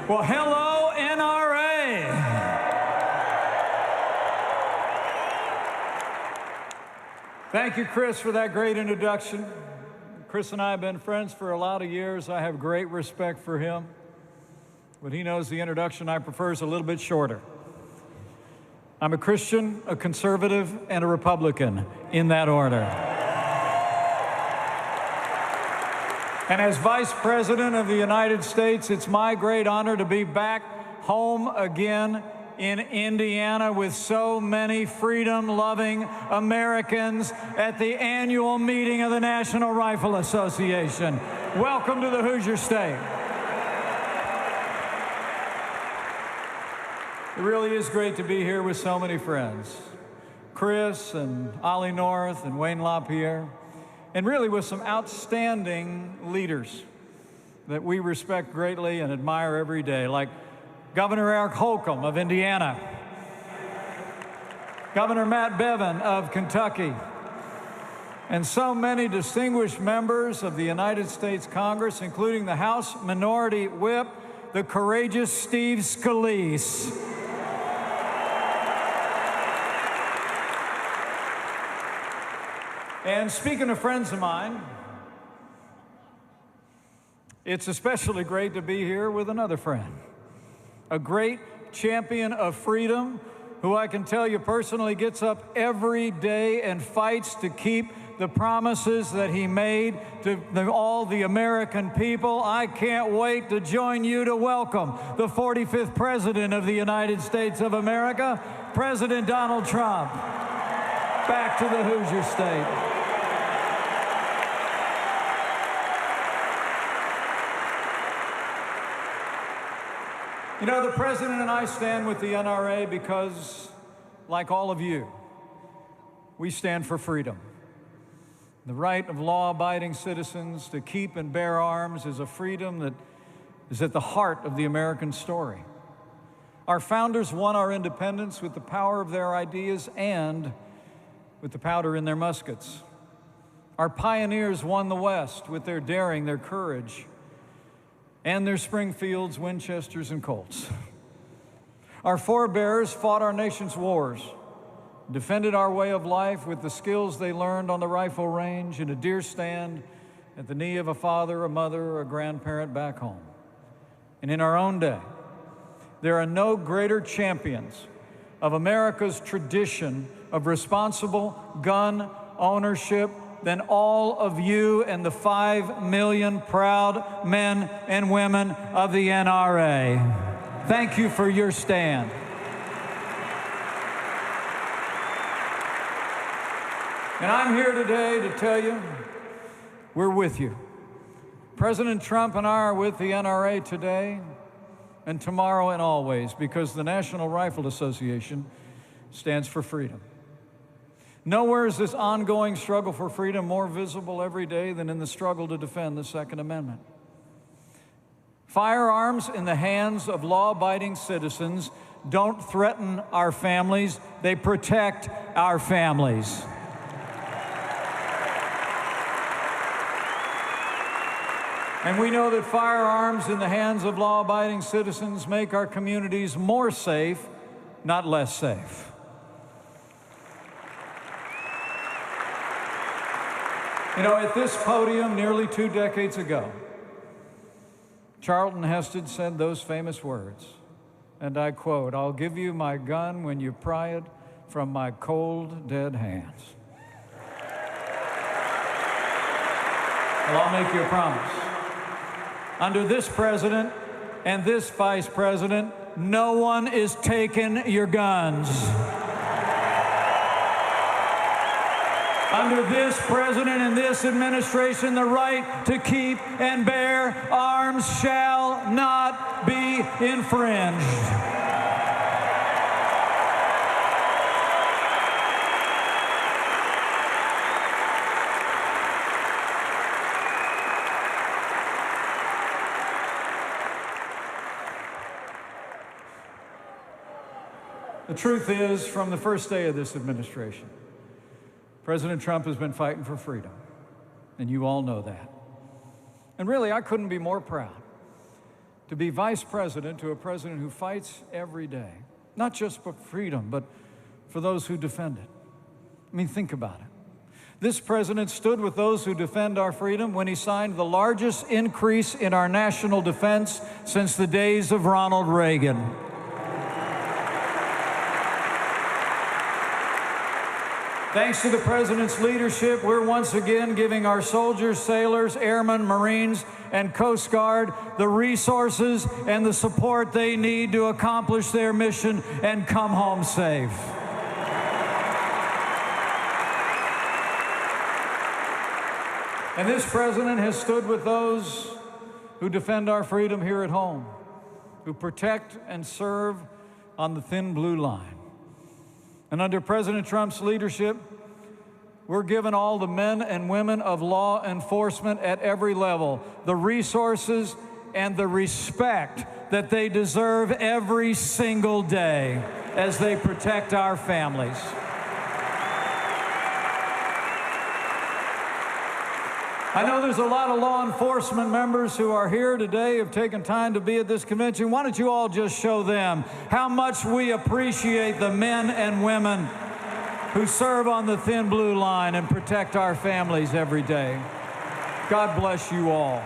Well, hello, NRA. Thank you, Chris, for that great introduction. Chris and I have been friends for a lot of years. I have great respect for him, but he knows the introduction I prefer is a little bit shorter. I'm a Christian, a conservative, and a Republican, in that order. And as Vice President of the United States, it's my great honor to be back home again in Indiana with so many freedom-loving Americans at the annual meeting of the National Rifle Association. Welcome to the Hoosier State. It really is great to be here with so many friends. Chris and Ollie North and Wayne LaPierre, and really with some outstanding leaders that we respect greatly and admire every day, like Governor Eric Holcomb of Indiana, Governor Matt Bevin of Kentucky, and so many distinguished members of the United States Congress, including the House Minority Whip, the courageous Steve Scalise. And speaking of friends of mine, it's especially great to be here with another friend, a great champion of freedom who I can tell you personally gets up every day and fights to keep the promises that he made to all the American people. I can't wait to join you to welcome the 45th President of the United States of America, President Donald Trump, back to the Hoosier State. You know, the President and I stand with the NRA because, like all of you, we stand for freedom. The right of law-abiding citizens to keep and bear arms is a freedom that is at the heart of the American story. Our founders won our independence with the power of their ideas and with the powder in their muskets. Our pioneers won the West with their daring, their courage, and their Springfields, Winchesters, and Colts. Our forebears fought our nation's wars, defended our way of life with the skills they learned on the rifle range, in a deer stand, at the knee of a father, a mother, or a grandparent back home. And in our own day, there are no greater champions of America's tradition of responsible gun ownership than all of you and the 5 million proud men and women of the NRA. Thank you for your stand. And I'm here today to tell you, we're with you. President Trump and I are with the NRA today and tomorrow and always, because the National Rifle Association stands for freedom. Nowhere is this ongoing struggle for freedom more visible every day than in the struggle to defend the Second Amendment. Firearms in the hands of law-abiding citizens don't threaten our families, they protect our families. And we know that firearms in the hands of law-abiding citizens make our communities more safe, not less safe. You know, at this podium nearly 2 decades ago, Charlton Heston said those famous words, and I quote, "I'll give you my gun when you pry it from my cold, dead hands." Well, I'll make you a promise. Under this president and this vice president, no one is taking your guns. Under this president and this administration, the right to keep and bear arms shall not be infringed. The truth is, from the first day of this administration, President Trump has been fighting for freedom, and you all know that. And really, I couldn't be more proud to be vice president to a president who fights every day, not just for freedom, but for those who defend it. I mean, think about it. This president stood with those who defend our freedom when he signed the largest increase in our national defense since the days of Ronald Reagan. Thanks to the president's leadership, we're once again giving our soldiers, sailors, airmen, Marines, and Coast Guard the resources and the support they need to accomplish their mission and come home safe. And this president has stood with those who defend our freedom here at home, who protect and serve on the thin blue line. And under President Trump's leadership, we're giving all the men and women of law enforcement at every level the resources and the respect that they deserve every single day as they protect our families. I know there's a lot of law enforcement members who are here today, have taken time to be at this convention. Why don't you all just show them how much we appreciate the men and women who serve on the thin blue line and protect our families every day. God bless you all.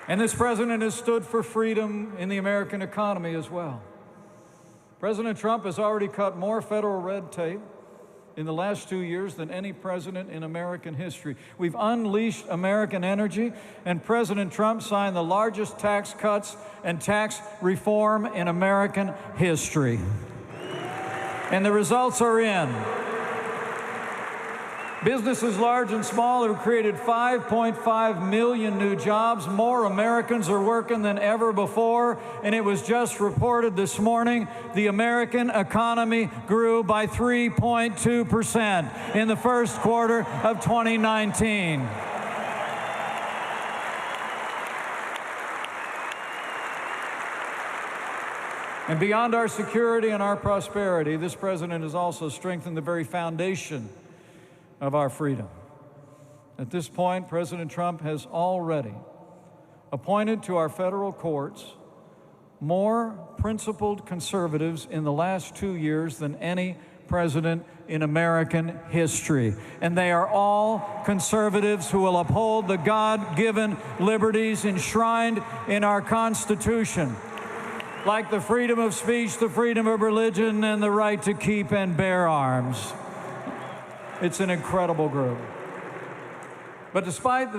And this president has stood for freedom in the American economy as well. President Trump has already cut more federal red tape in the last 2 years than any president in American history. We've unleashed American energy, and President Trump signed the largest tax cuts and tax reform in American history. And the results are in. Businesses large and small have created 5.5 million new jobs. More Americans are working than ever before. And it was just reported this morning, the American economy grew by 3.2% in the first quarter of 2019. And beyond our security and our prosperity, this president has also strengthened the very foundation of our freedom. At this point, President Trump has already appointed to our federal courts more principled conservatives in the last 2 years than any president in American history. And they are all conservatives who will uphold the God-given liberties enshrined in our Constitution, like the freedom of speech, the freedom of religion, and the right to keep and bear arms. It's an incredible group. But despite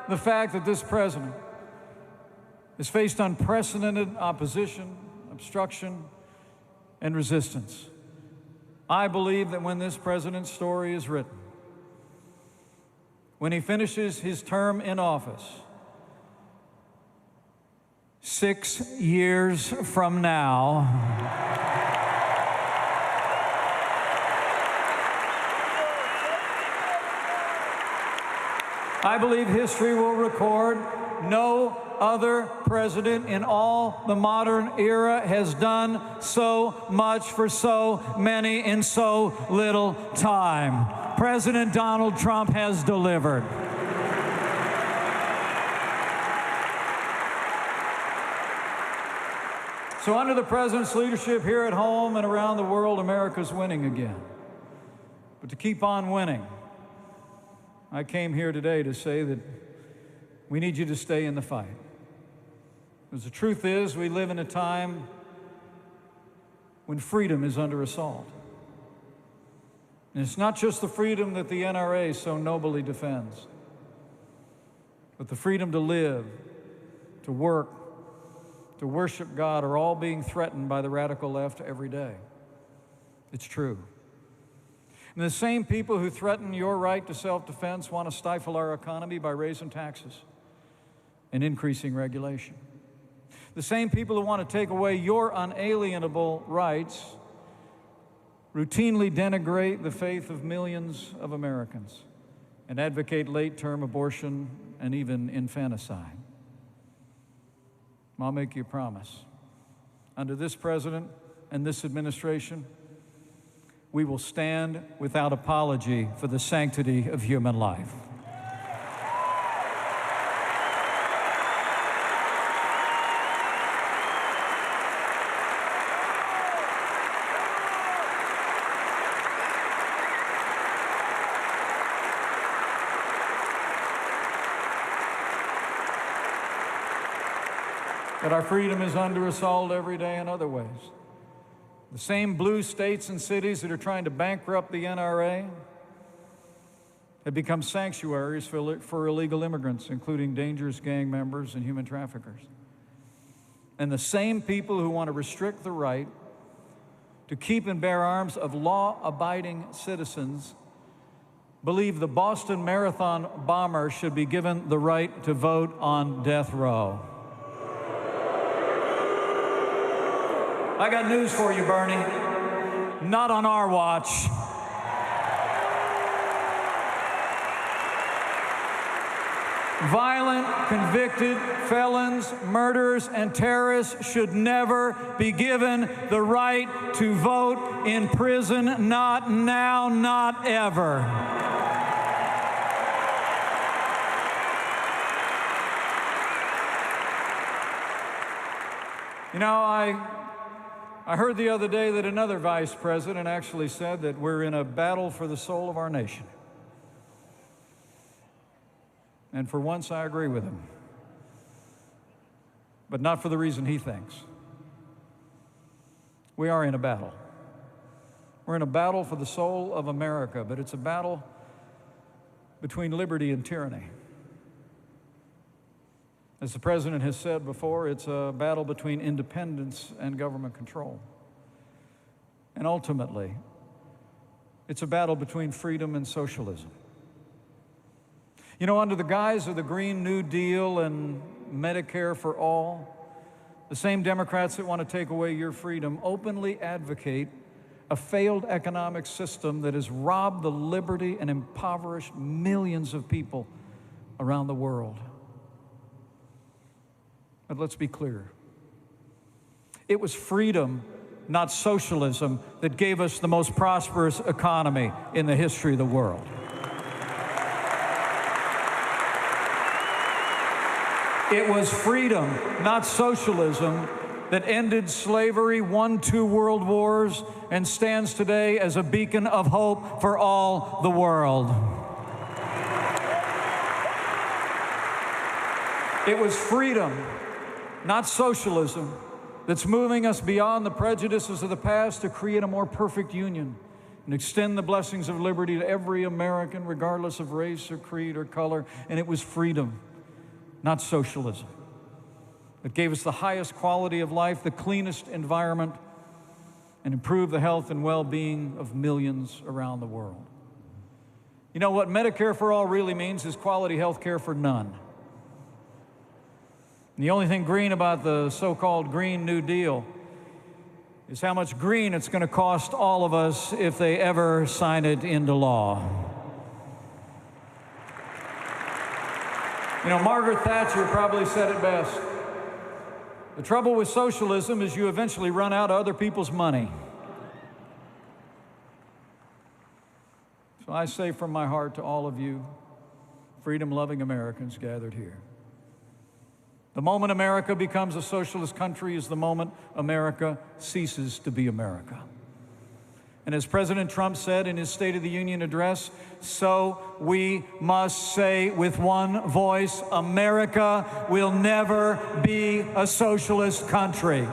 the fact that this president has faced unprecedented opposition, obstruction, and resistance, I believe that when this president's story is written, when he finishes his term in office, 6 years from now, I believe history will record no other president in all the modern era has done so much for so many in so little time. President Donald Trump has delivered. So under the president's leadership here at home and around the world, America's winning again. But to keep on winning, I came here today to say that we need you to stay in the fight. Because the truth is, we live in a time when freedom is under assault. And it's not just the freedom that the NRA so nobly defends, but the freedom to live, to work, to worship God are all being threatened by the radical left every day. It's true. And the same people who threaten your right to self-defense want to stifle our economy by raising taxes and increasing regulation. The same people who want to take away your unalienable rights routinely denigrate the faith of millions of Americans and advocate late-term abortion and even infanticide. I'll make you a promise. Under this president, and this administration, we will stand without apology for the sanctity of human life. But our freedom is under assault every day in other ways. The same blue states and cities that are trying to bankrupt the NRA have become sanctuaries for illegal immigrants, including dangerous gang members and human traffickers. And the same people who want to restrict the right to keep and bear arms of law-abiding citizens believe the Boston Marathon bomber should be given the right to vote on death row. I got news for you, Bernie. Not on our watch. Violent, convicted felons, murderers, and terrorists should never be given the right to vote in prison. Not now, not ever. You know, I heard the other day that another vice president actually said that we're in a battle for the soul of our nation. And for once, I agree with him. But not for the reason he thinks. We are in a battle. We're in a battle for the soul of America, but it's a battle between liberty and tyranny. As the president has said before, it's a battle between independence and government control. And ultimately, it's a battle between freedom and socialism. You know, under the guise of the Green New Deal and Medicare for all, the same Democrats that want to take away your freedom openly advocate a failed economic system that has robbed the liberty and impoverished millions of people around the world. But let's be clear. It was freedom, not socialism, that gave us the most prosperous economy in the history of the world. It was freedom, not socialism, that ended slavery, won 2 world wars, and stands today as a beacon of hope for all the world. It was freedom, not socialism, that's moving us beyond the prejudices of the past to create a more perfect union and extend the blessings of liberty to every American, regardless of race or creed or color. And it was freedom, not socialism, that gave us the highest quality of life, the cleanest environment, and improved the health and well-being of millions around the world. You know what Medicare for all really means is quality health care for none. And the only thing green about the so-called Green New Deal is how much green it's going to cost all of us if they ever sign it into law. You know, Margaret Thatcher probably said it best. The trouble with socialism is you eventually run out of other people's money. So I say from my heart to all of you, freedom-loving Americans gathered here. The moment America becomes a socialist country is the moment America ceases to be America. And as President Trump said in his State of the Union address, so we must say with one voice, America will never be a socialist country.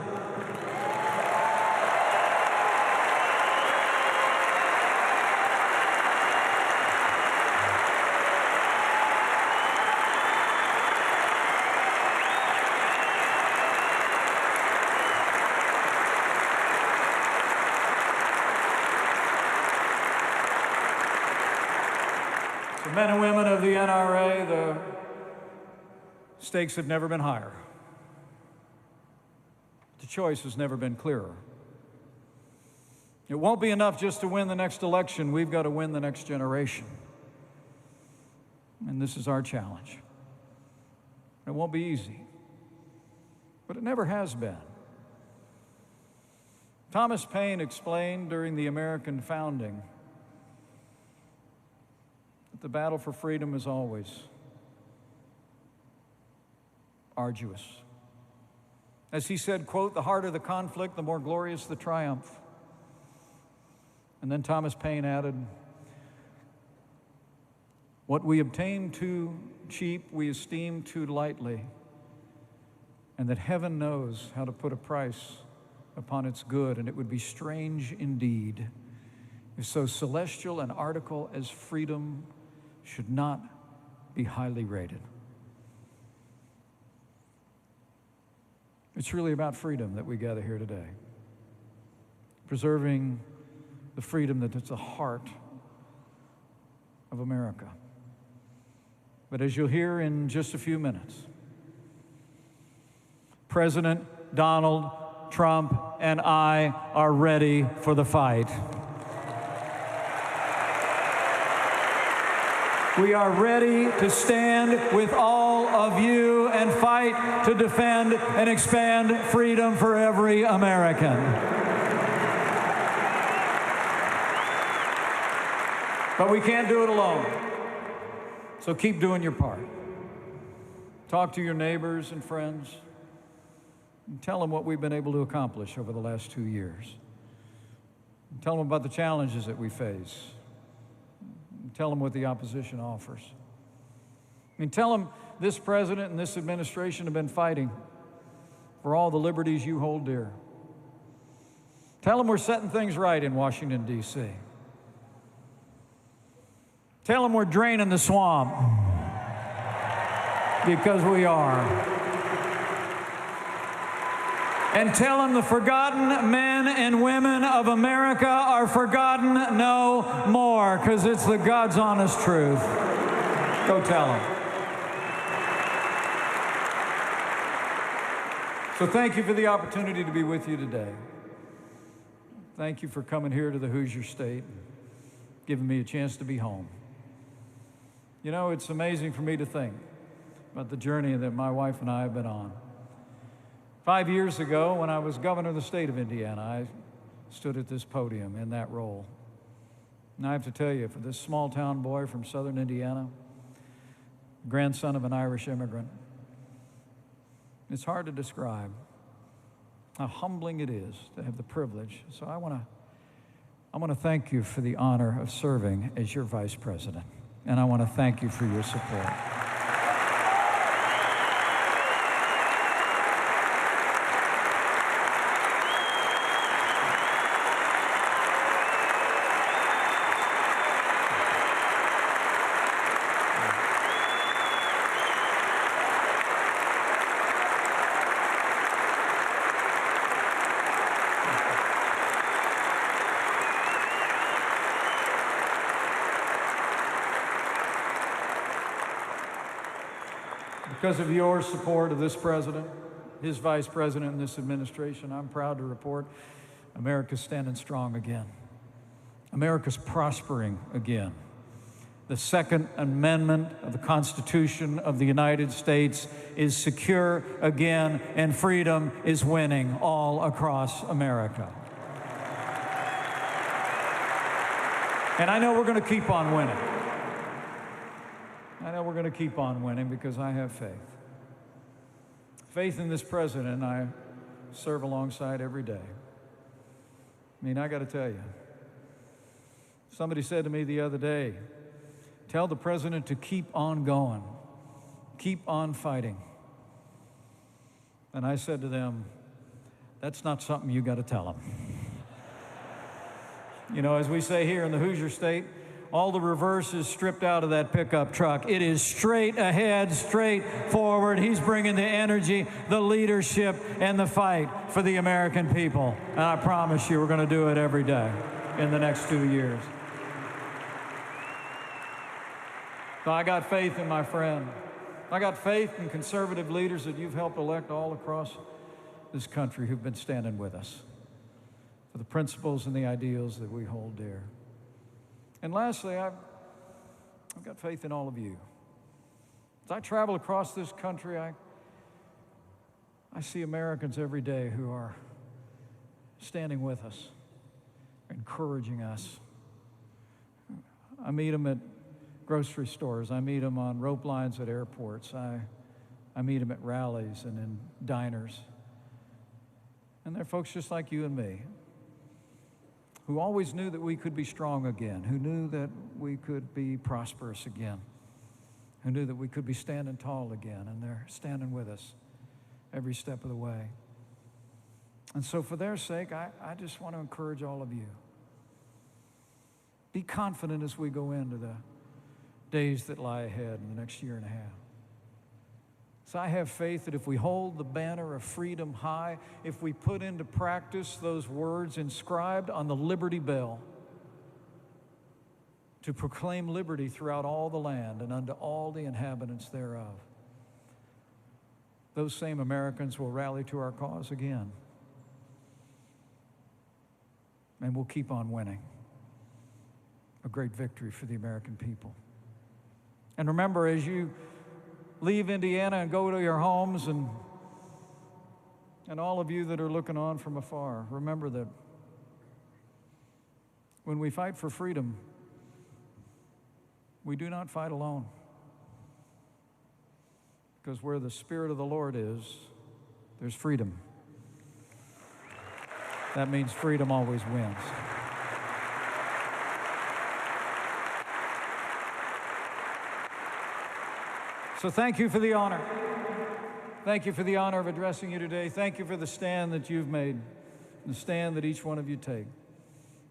The men and women of the NRA, the stakes have never been higher. The choice has never been clearer. It won't be enough just to win the next election. We've got to win the next generation. And this is our challenge. It won't be easy, but it never has been. Thomas Paine explained during the American founding that the battle for freedom is always arduous. As he said, quote, "The harder the conflict, the more glorious the triumph." And then Thomas Paine added, "What we obtain too cheap, we esteem too lightly, and that heaven knows how to put a price upon its good, and it would be strange indeed if so celestial an article as freedom should not be highly rated." It's really about freedom that we gather here today, preserving the freedom that is the heart of America. But as you'll hear in just a few minutes, President Donald Trump and I are ready for the fight. We are ready to stand with all of you and fight to defend and expand freedom for every American. But we can't do it alone. So keep doing your part. Talk to your neighbors and friends and tell them what we've been able to accomplish over the last 2 years. And tell them about the challenges that we face. And tell them what the opposition offers. I mean, tell them this president and this administration have been fighting for all the liberties you hold dear. Tell them we're setting things right in Washington, D.C. Tell them we're draining the swamp, because we are. And tell them the forgotten men and women of America are forgotten no more, because it's the God's honest truth. Go tell them. So thank you for the opportunity to be with you today. Thank you for coming here to the Hoosier State and giving me a chance to be home. You know, it's amazing for me to think about the journey that my wife and I have been on. 5 years ago, when I was governor of the state of Indiana, I stood at this podium in that role. And I have to tell you, for this small town boy from southern Indiana, grandson of an Irish immigrant, it's hard to describe how humbling it is to have the privilege. So I want to thank you for the honor of serving as your vice president. And I want to thank you for your support. Because of your support of this president, his vice president, and this administration, I'm proud to report America's standing strong again. America's prospering again. The Second Amendment of the Constitution of the United States is secure again, and freedom is winning all across America. And I know we're going to keep on winning. I know we're going to keep on winning because I have faith. Faith in this president I serve alongside every day. I mean, I got to tell you, somebody said to me the other day, tell the president to keep on going, keep on fighting. And I said to them, that's not something you got to tell him. You know, as we say here in the Hoosier State, all the reverse is stripped out of that pickup truck. It is straight ahead, straight forward. He's bringing the energy, the leadership, and the fight for the American people. And I promise you, we're going to do it every day in the next 2 years. So I got faith in my friend. I got faith in conservative leaders that you've helped elect all across this country who've been standing with us for the principles and the ideals that we hold dear. And lastly, I've got faith in all of you. As I travel across this country, I see Americans every day who are standing with us, encouraging us. I meet them at grocery stores. I meet them on rope lines at airports. I meet them at rallies and in diners. And they're folks just like you and me, who always knew that we could be strong again, who knew that we could be prosperous again, who knew that we could be standing tall again, and they're standing with us every step of the way. And so for their sake, I just want to encourage all of you. Be confident as we go into the days that lie ahead in the next year and a half. So I have faith that if we hold the banner of freedom high, if we put into practice those words inscribed on the Liberty Bell to proclaim liberty throughout all the land and unto all the inhabitants thereof, those same Americans will rally to our cause again. And we'll keep on winning. A great victory for the American people. And remember, as you leave Indiana and go to your homes, and all of you that are looking on from afar, remember that when we fight for freedom, we do not fight alone. Because where the Spirit of the Lord is, there's freedom. That means freedom always wins. So thank you for the honor. Thank you for the honor of addressing you today. Thank you for the stand that you've made, the stand that each one of you take.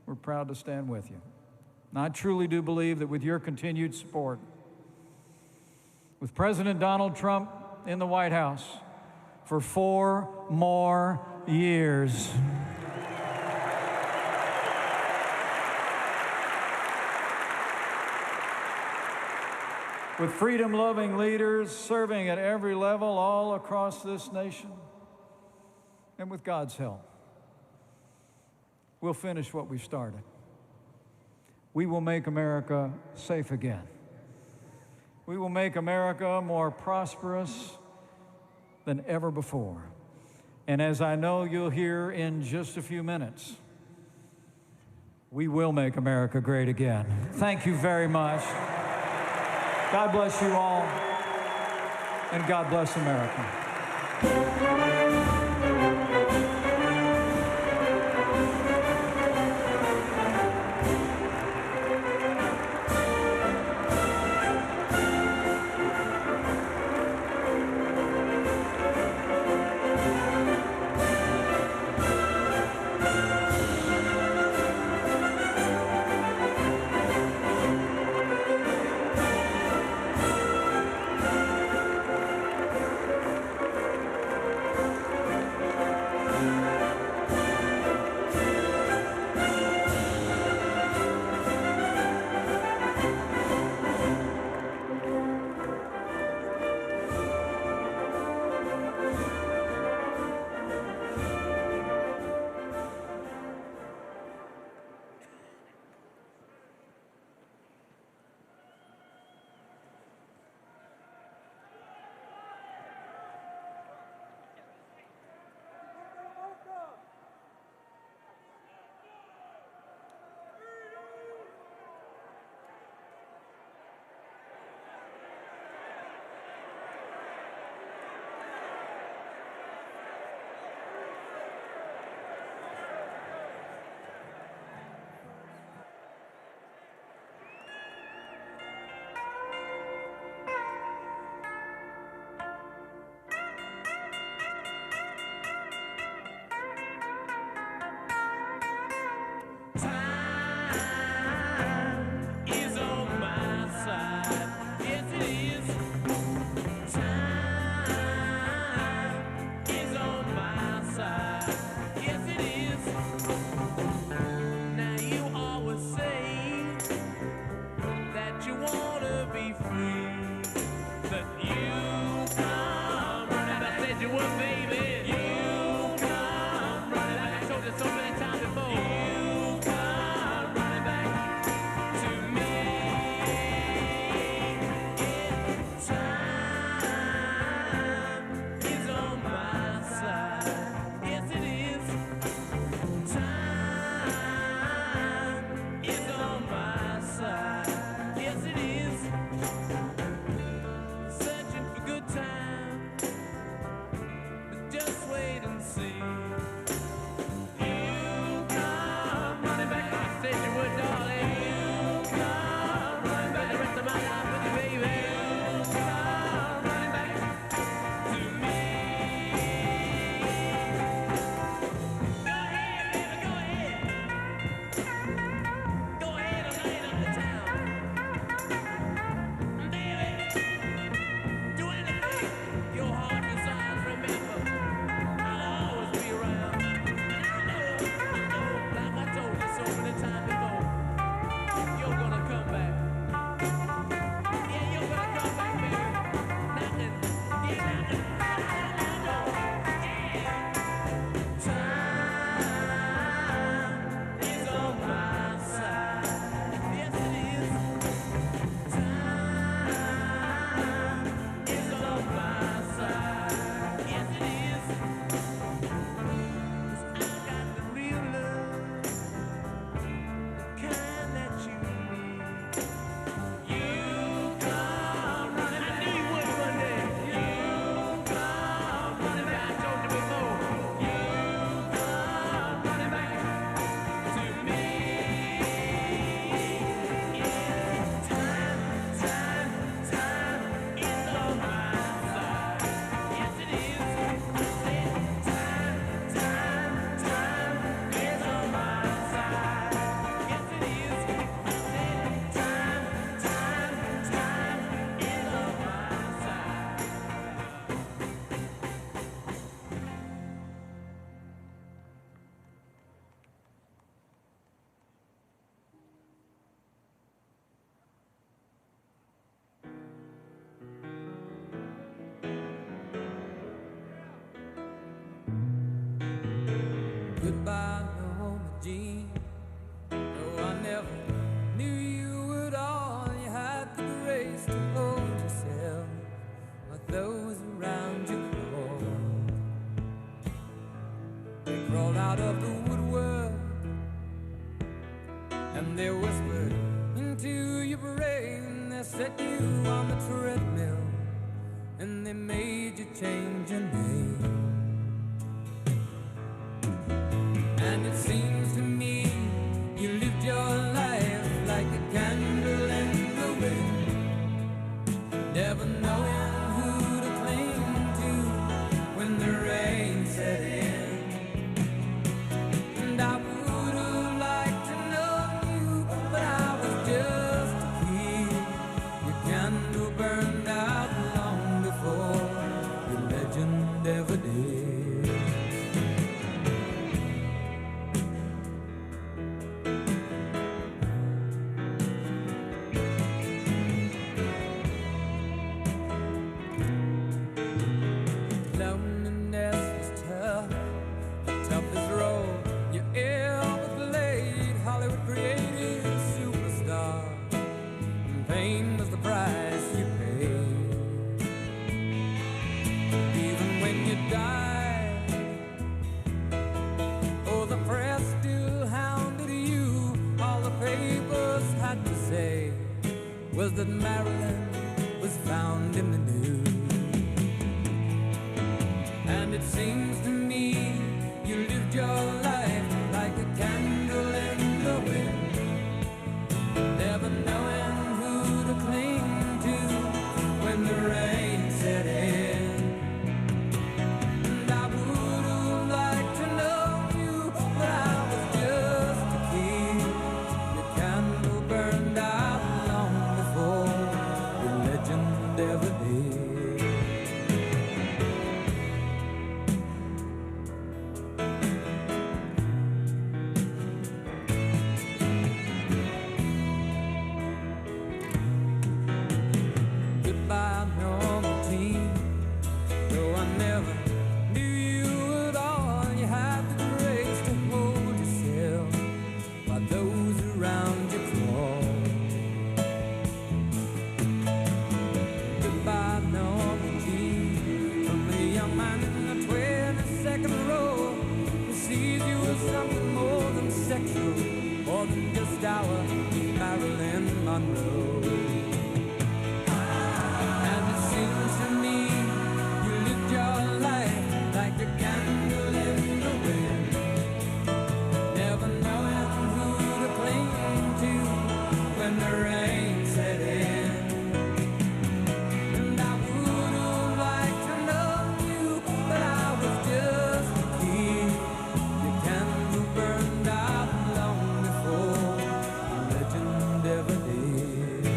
We're proud to stand with you. And I truly do believe that with your continued support, with President Donald Trump in the White House for 4 more years, with freedom-loving leaders serving at every level all across this nation, and with God's help, we'll finish what we've started. We will make America safe again. We will make America more prosperous than ever before. And as I know you'll hear in just a few minutes, we will make America great again. Thank you very much. God bless you all, and God bless America. Goodbye, Norma Jean. Though I never knew you at all, you had the grace to hold yourself while those around you crawled. They crawled out of the woodwork and they whispered into your brain. They set you on the treadmill and they made you change your name. And it seems to me you lived your life like a candle in the wind, never knowing who to cling to when the rain set in. And I would have liked to know you, but I was just a kid. Your candle burned out long before your legend ever did. Was that Marilyn was found in the news. And it seems to me you lived your life like a candle in the wind, never knowing who to cling to when the rain set in. And I would have liked to know you, but I was just a kid. Your candle burned out ever did. Goodbye, Norma Jean. Though I never knew you at all, you had the grace to hold yourself while those around you crawled. Something more than sexual, more than just our Marilyn Monroe. And it seems to me you lived your life like a candle in the wind, never knowing who to cling to when the rain set in. And I would have liked to know you, but I was just a kid. Burned out long before the legend ever did.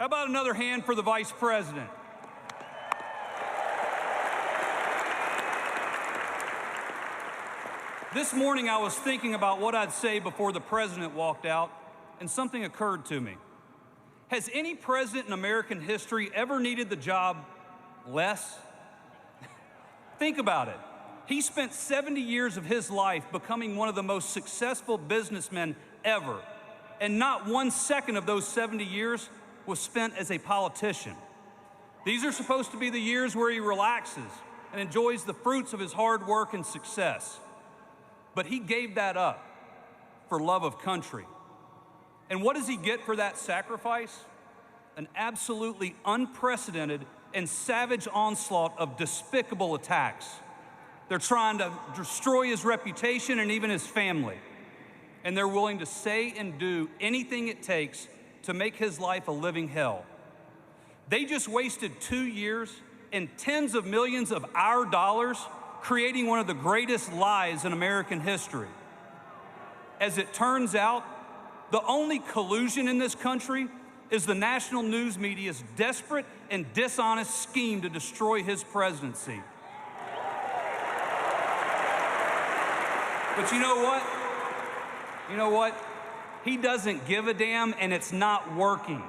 How about another hand for the Vice President? This morning I was thinking about what I'd say before the President walked out, and something occurred to me. Has any president in American history ever needed the job less? Think about it. He spent 70 years of his life becoming one of the most successful businessmen ever, and not 1 second of those 70 years was spent as a politician. These are supposed to be the years where he relaxes and enjoys the fruits of his hard work and success. But he gave that up for love of country. And what does he get for that sacrifice? An absolutely unprecedented and savage onslaught of despicable attacks. They're trying to destroy his reputation and even his family. And they're willing to say and do anything it takes to make his life a living hell. They just wasted 2 years and tens of millions of our dollars creating one of the greatest lies in American history. As it turns out, the only collusion in this country is the national news media's desperate and dishonest scheme to destroy his presidency. But you know what? You know what? He doesn't give a damn, and it's not working.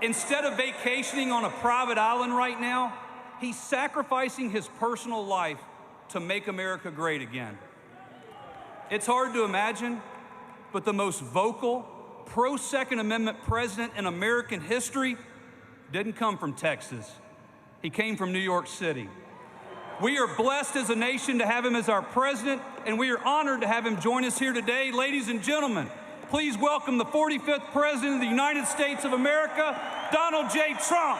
Instead of vacationing on a private island right now, he's sacrificing his personal life to make America great again. It's hard to imagine, but the most vocal, pro-Second Amendment president in American history didn't come from Texas. He came from New York City. We are blessed as a nation to have him as our president, and we are honored to have him join us here today. Ladies and gentlemen, please welcome the 45th President of the United States of America, Donald J. Trump.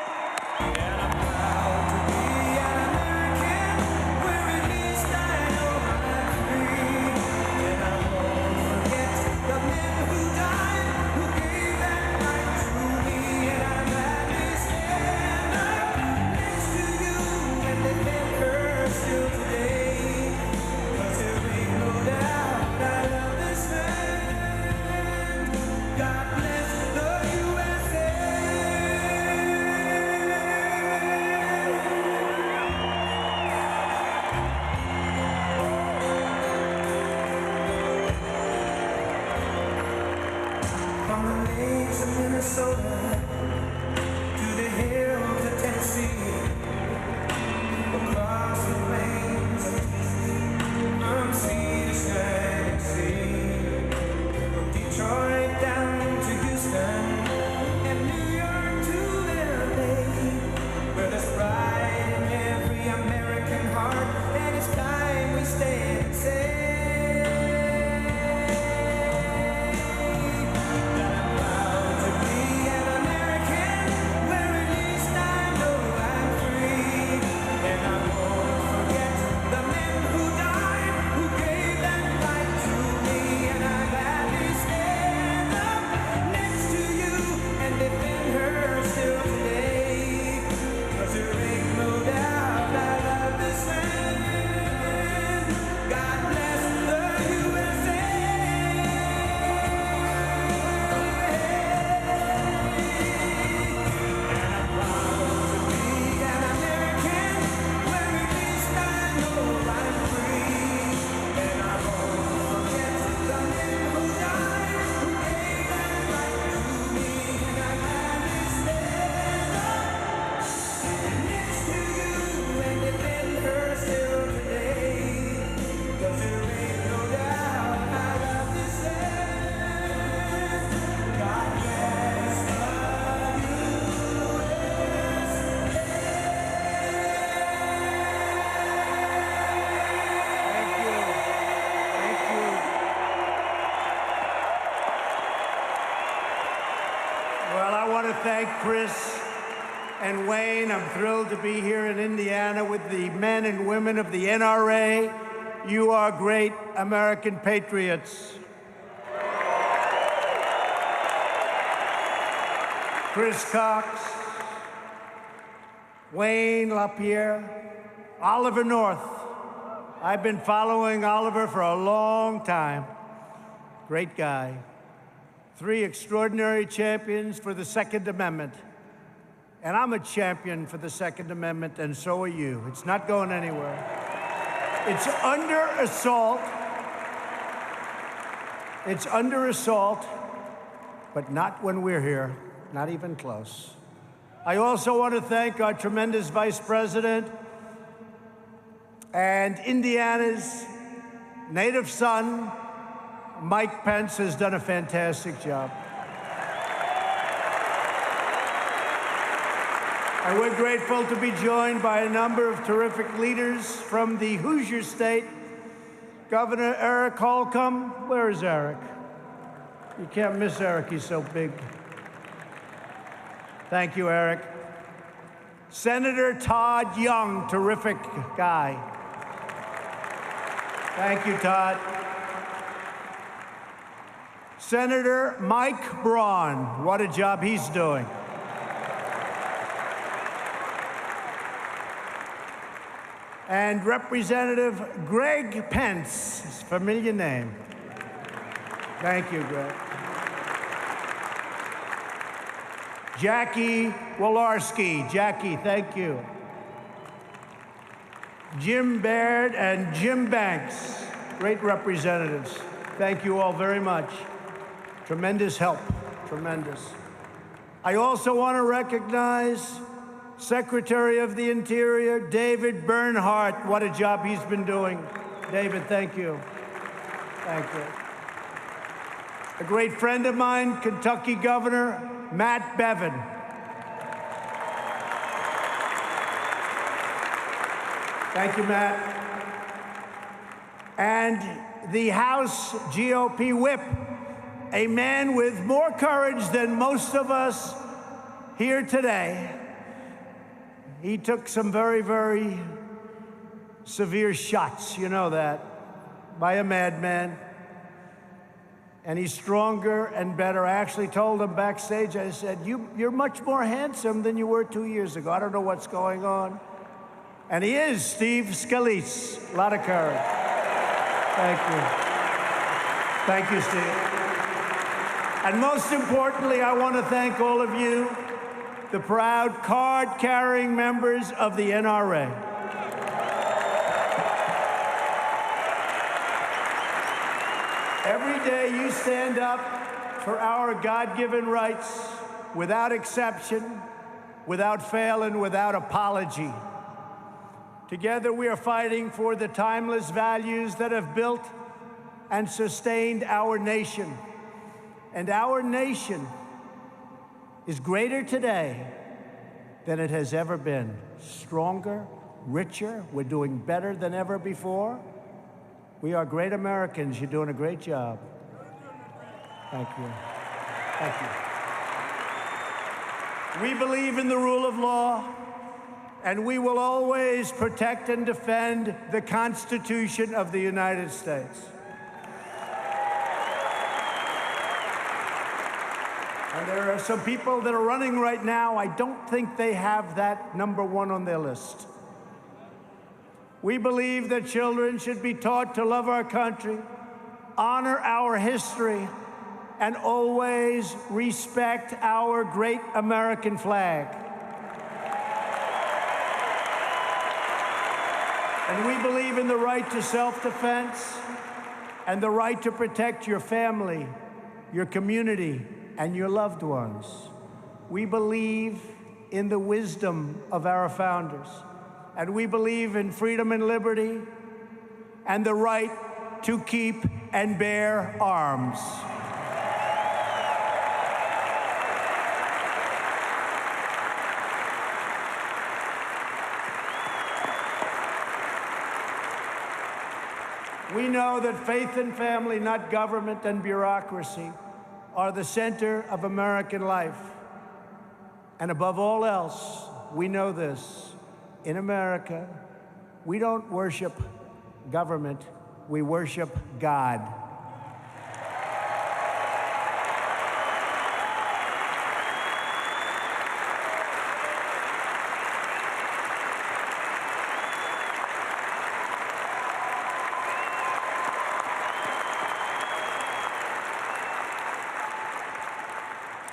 Minnesota to the hills of Tennessee, across the plains from sea to shining sea, from Detroit down to Houston and New York to LA, where there's pride in every American heart, and it's time we stand and say. Thank Chris and Wayne. I'm thrilled to be here in Indiana with the men and women of the NRA. You are great American patriots. Chris Cox, Wayne LaPierre, Oliver North. I've been following Oliver for a long time. Great guy. 3 extraordinary champions for the Second Amendment. And I'm a champion for the Second Amendment, and so are you. It's not going anywhere. It's under assault. It's under assault, but not when we're here, not even close. I also want to thank our tremendous Vice President and Indiana's native son, Mike Pence, has done a fantastic job. And we're grateful to be joined by a number of terrific leaders from the Hoosier State. Governor Eric Holcomb. Where is Eric? You can't miss Eric, he's so big. Thank you, Eric. Senator Todd Young, terrific guy. Thank you, Todd. Senator Mike Braun, what a job he's doing. And Representative Greg Pence, his familiar name. Thank you, Greg. Jackie Walorski. Jackie, thank you. Jim Baird and Jim Banks, great representatives. Thank you all very much. Tremendous help, tremendous. I also want to recognize Secretary of the Interior, David Bernhardt. What a job he's been doing. David, thank you. Thank you. A great friend of mine, Kentucky Governor Matt Bevin. Thank you, Matt. And the House GOP whip, a man with more courage than most of us here today. He took some very, very severe shots, you know that, by a madman. And he's stronger and better. I actually told him backstage, I said, you're much more handsome than you were 2 years ago. I don't know what's going on. And he is Steve Scalise. A lot of courage. Thank you. Thank you, Steve. And most importantly, I want to thank all of you, the proud card-carrying members of the NRA. Every day you stand up for our God-given rights without exception, without fail, and without apology. Together we are fighting for the timeless values that have built and sustained our nation. And our nation is greater today than it has ever been. Stronger, richer, we're doing better than ever before. We are great Americans. You're doing a great job. Thank you. Thank you. We believe in the rule of law, and we will always protect and defend the Constitution of the United States. And there are some people that are running right now. I don't think they have that #1 on their list. We believe that children should be taught to love our country, honor our history, and always respect our great American flag. And we believe in the right to self-defense and the right to protect your family, your community, and your loved ones. We believe in the wisdom of our founders, and we believe in freedom and liberty and the right to keep and bear arms. We know that faith and family, not government and bureaucracy, are the center of American life. And above all else, we know this. In America, we don't worship government, we worship God.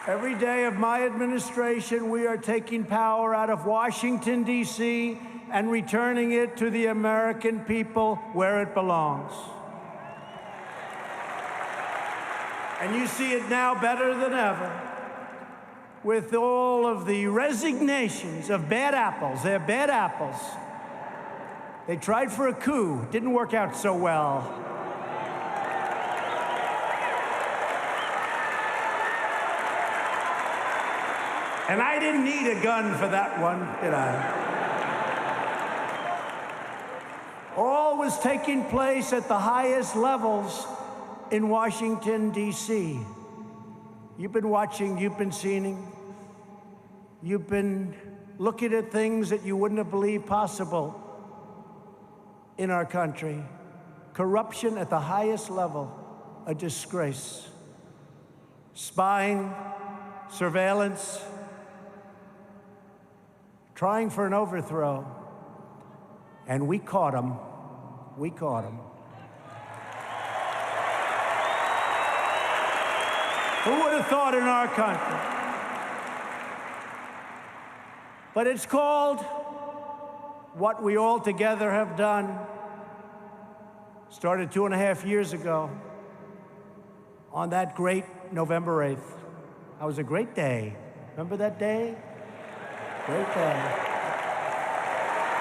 Every day of my administration, we are taking power out of Washington, D.C., and returning it to the American people where it belongs. And you see it now better than ever with all of the resignations of bad apples. They're bad apples. They tried for a coup. Didn't work out so well. And I didn't need a gun for that one, did I? All was taking place at the highest levels in Washington, D.C. You've been watching, you've been seeing, you've been looking at things that you wouldn't have believed possible in our country. Corruption at the highest level, a disgrace. Spying, surveillance, trying for an overthrow. And we caught them. We caught them. Who would have thought in our country? But it's called what we all together have done. Started 2.5 years ago on that great November 8th. That was a great day. Remember that day? Great day.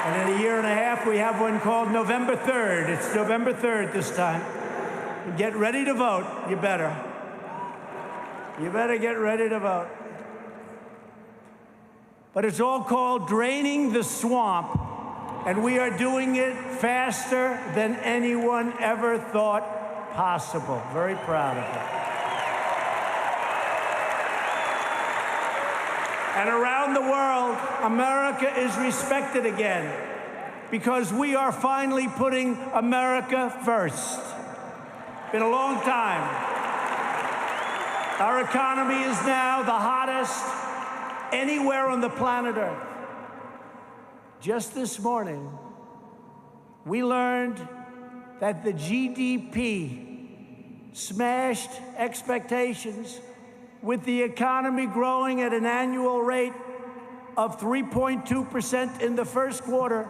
And in a year and a half, we have one called November 3rd. It's November 3rd this time. Get ready to vote. You better. You better get ready to vote. But it's all called draining the swamp, and we are doing it faster than anyone ever thought possible. Very proud of it. And around the world, America is respected again because we are finally putting America first. Been a long time. Our economy is now the hottest anywhere on the planet Earth. Just this morning, we learned that the GDP smashed expectations with the economy growing at an annual rate of 3.2% in the first quarter,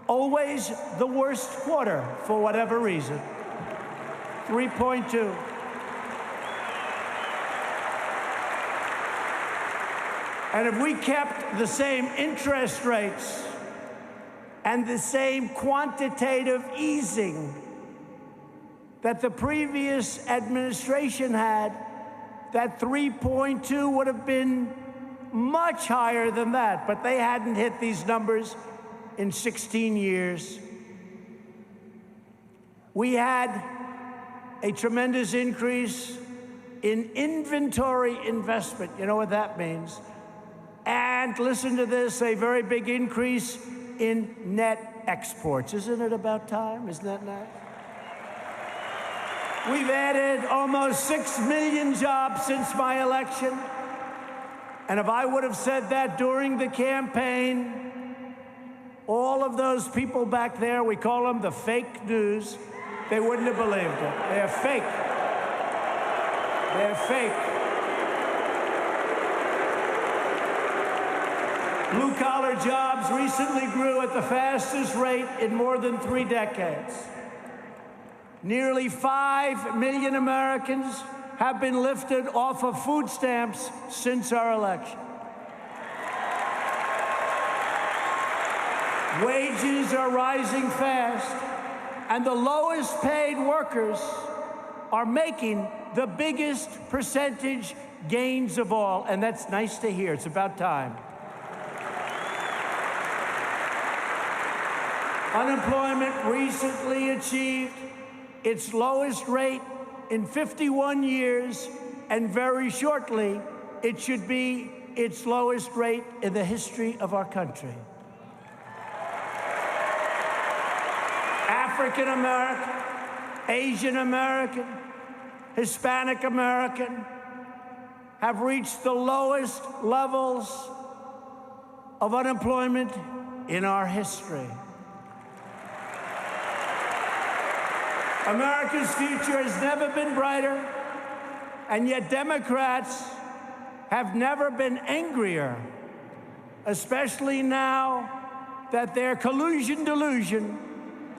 always the worst quarter for whatever reason. 3.2. And if we kept the same interest rates and the same quantitative easing that the previous administration had, that 3.2 would have been much higher than that, but they hadn't hit these numbers in 16 years. We had a tremendous increase in inventory investment. You know what that means? And listen to this, a very big increase in net exports. Isn't it about time? Isn't that nice? We've added almost 6 million jobs since my election. And if I would have said that during the campaign, all of those people back there, we call them the fake news, they wouldn't have believed it. They're fake. They're fake. Blue-collar jobs recently grew at the fastest rate in more than 3 decades. Nearly 5 million Americans have been lifted off of food stamps since our election. Wages are rising fast, and the lowest paid workers are making the biggest percentage gains of all, and that's nice to hear. It's about time. Unemployment recently achieved its lowest rate in 51 years, and very shortly, it should be its lowest rate in the history of our country. African American, Asian American, Hispanic American have reached the lowest levels of unemployment in our history. America's future has never been brighter, and yet Democrats have never been angrier, especially now that their collusion delusion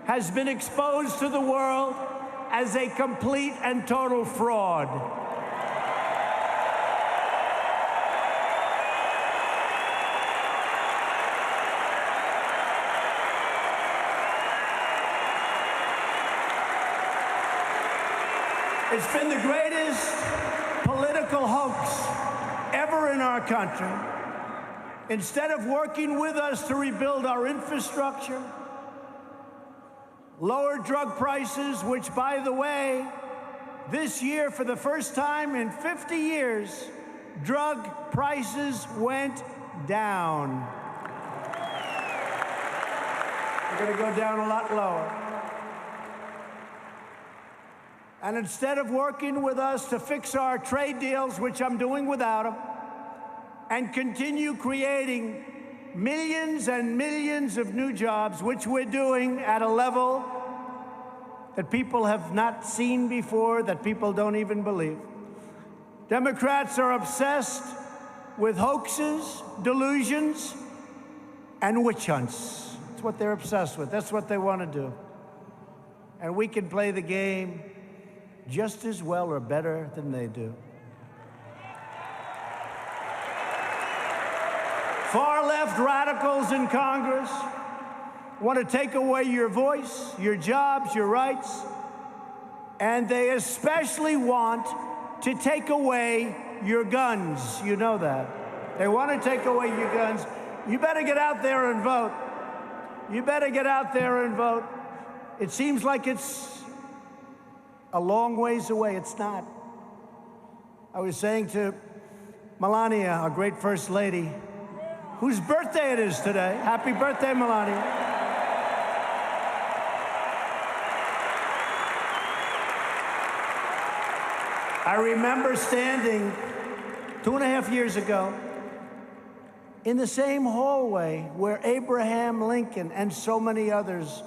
has been exposed to the world as a complete and total fraud. It's been the greatest political hoax ever in our country. Instead of working with us to rebuild our infrastructure, lower drug prices, which, by the way, this year, for the first time in 50 years, drug prices went down. They're going to go down a lot lower. And instead of working with us to fix our trade deals, which I'm doing without them, and continue creating millions and millions of new jobs, which we're doing at a level that people have not seen before, that people don't even believe. Democrats are obsessed with hoaxes, delusions, and witch hunts. That's what they're obsessed with. That's what they want to do. And we can play the game just as well or better than they do. Far-left radicals in Congress want to take away your voice, your jobs, your rights, and they especially want to take away your guns. You know that. They want to take away your guns. You better get out there and vote. You better get out there and vote. It seems like it's a long ways away. It's not. I was saying to Melania, our great First Lady, whose birthday it is today. Happy birthday, Melania. I remember standing 2.5 years ago in the same hallway where Abraham Lincoln and so many others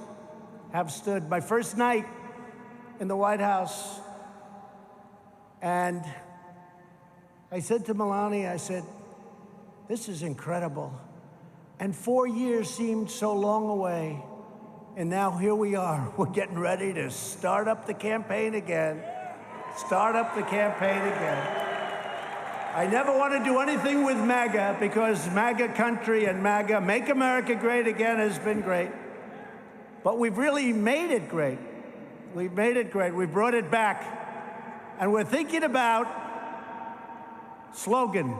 have stood. My first night in the White House. And I said to Melania, I said, this is incredible. And 4 years seemed so long away. And now here we are. We're getting ready to start up the campaign again. Start up the campaign again. I never want to do anything with MAGA because MAGA country and MAGA, Make America Great Again, has been great. But we've really made it great. We've made it great. We brought it back. And we're thinking about slogan,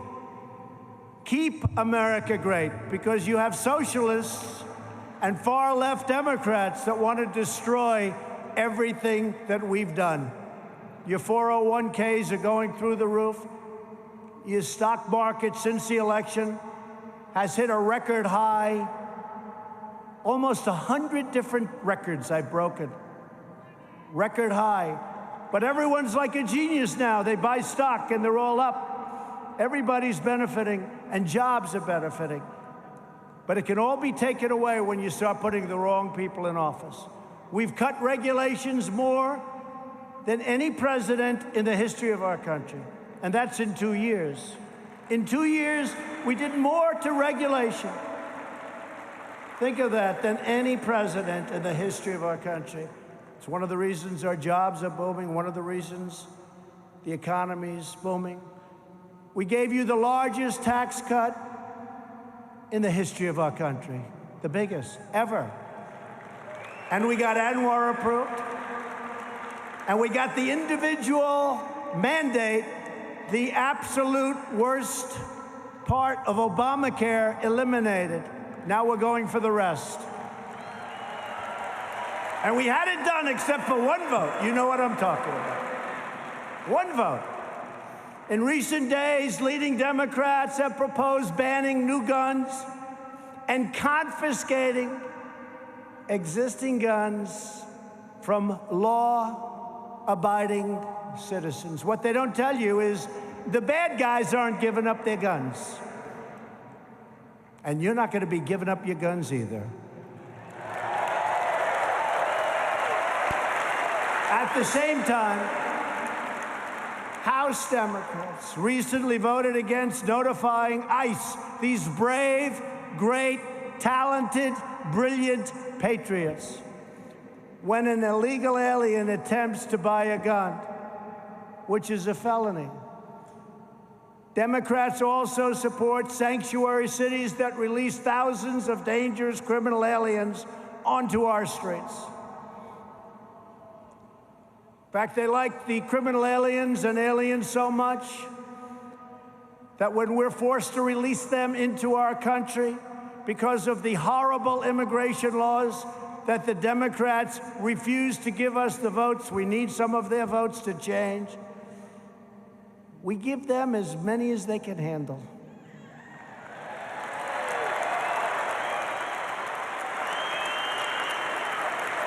Keep America Great, because you have socialists and far-left Democrats that want to destroy everything that we've done. Your 401ks are going through the roof. Your stock market since the election has hit a record high. Almost 100 different records I've broken. Record high. But everyone's like a genius now. They buy stock and they're all up. Everybody's benefiting and jobs are benefiting. But it can all be taken away when you start putting the wrong people in office. We've cut regulations more than any president in the history of our country. And that's in 2 years. In 2 years, we did more to regulation. Think of that, than any president in the history of our country. It's one of the reasons our jobs are booming, one of the reasons the economy's booming. We gave you the largest tax cut in the history of our country, the biggest ever. And we got ANWR approved. And we got the individual mandate, the absolute worst part of Obamacare, eliminated. Now we're going for the rest. And we had it done except for one vote. You know what I'm talking about. One vote. In recent days, leading Democrats have proposed banning new guns and confiscating existing guns from law-abiding citizens. What they don't tell you is the bad guys aren't giving up their guns. And you're not going to be giving up your guns either. At the same time, House Democrats recently voted against notifying ICE, these brave, great, talented, brilliant patriots, when an illegal alien attempts to buy a gun, which is a felony. Democrats also support sanctuary cities that release thousands of dangerous criminal aliens onto our streets. In fact, they like the criminal aliens and aliens so much that when we're forced to release them into our country because of the horrible immigration laws that the Democrats refuse to give us the votes, we need some of their votes to change, we give them as many as they can handle.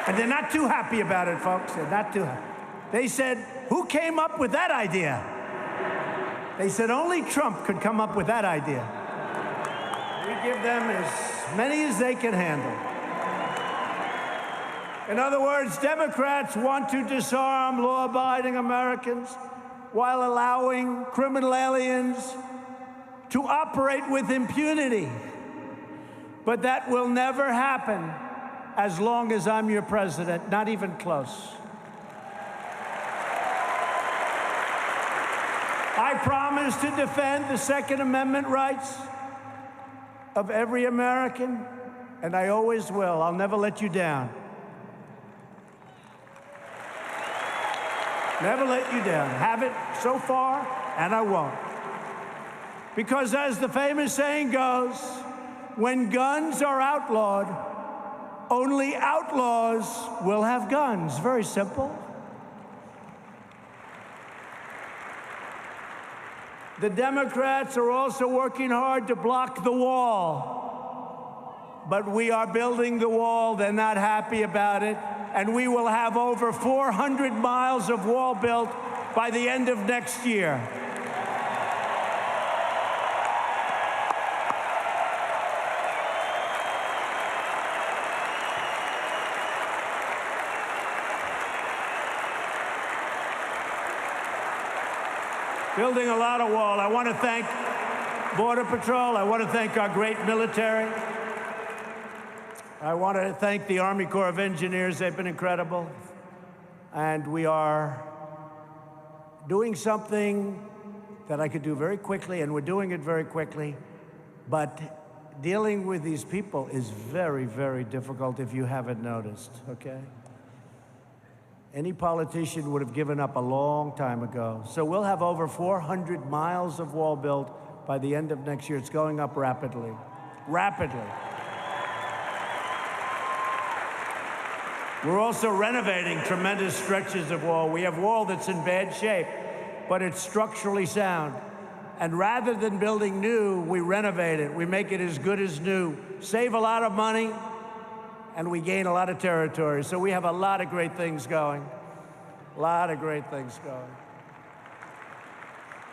And they're not too happy about it, folks. They're not too happy. They said, who came up with that idea? They said only Trump could come up with that idea. We give them as many as they can handle. In other words, Democrats want to disarm law-abiding Americans while allowing criminal aliens to operate with impunity. But that will never happen as long as I'm your president, not even close. I promise to defend the Second Amendment rights of every American, and I always will. I'll never let you down. Never let you down. Have it so far, and I won't. Because as the famous saying goes, when guns are outlawed, only outlaws will have guns. Very simple. The Democrats are also working hard to block the wall. But we are building the wall. They're not happy about it. And we will have over 400 miles of wall built by the end of next year. Building a lot of wall. I want to thank Border Patrol. I want to thank our great military. I want to thank the Army Corps of Engineers. They've been incredible. And we are doing something that I could do very quickly, and we're doing it very quickly. But dealing with these people is very, very difficult if you haven't noticed, okay? Any politician would have given up a long time ago. So we'll have over 400 miles of wall built by the end of next year. It's going up rapidly. Rapidly. We're also renovating tremendous stretches of wall. We have wall that's in bad shape, but it's structurally sound. And rather than building new, we renovate it. We make it as good as new, save a lot of money, and we gain a lot of territory. So we have a lot of great things going. A lot of great things going.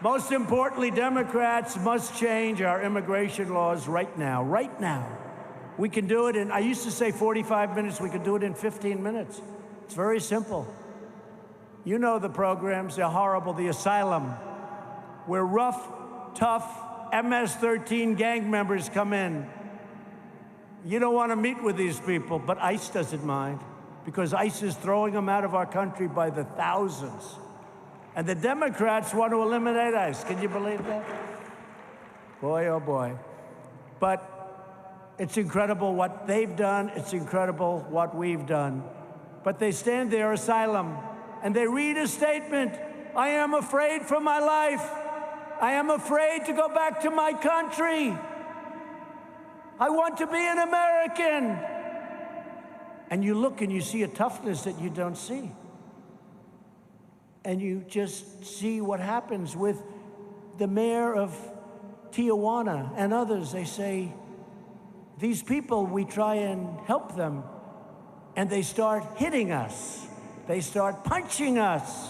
Most importantly, Democrats must change our immigration laws right now. Right now. We can do it in, I used to say 45 minutes. We can do it in 15 minutes. It's very simple. You know the programs. They're horrible. The asylum, where rough, tough MS-13 gang members come in. You don't want to meet with these people, but ICE doesn't mind, because ICE is throwing them out of our country by the thousands. And the Democrats want to eliminate ICE. Can you believe that? Boy, oh boy. But it's incredible what they've done. It's incredible what we've done. But they stand there, asylum, and they read a statement. I am afraid for my life. I am afraid to go back to my country. I want to be an American. And you look and you see a toughness that you don't see. And you just see what happens with the mayor of Tijuana and others. They say, these people, we try and help them, and they start hitting us. They start punching us.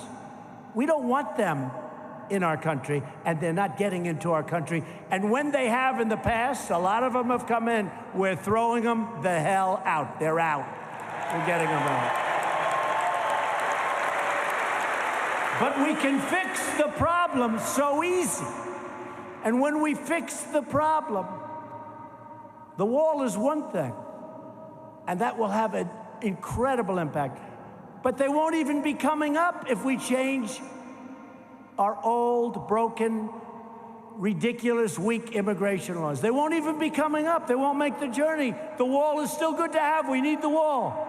We don't want them in our country, and they're not getting into our country. And when they have in the past, a lot of them have come in, we're throwing them the hell out. They're out. We're getting them out. But we can fix the problem so easy. And when we fix the problem, the wall is one thing, and that will have an incredible impact. But they won't even be coming up if we change our old, broken, ridiculous, weak immigration laws. They won't even be coming up. They won't make the journey. The wall is still good to have. We need the wall.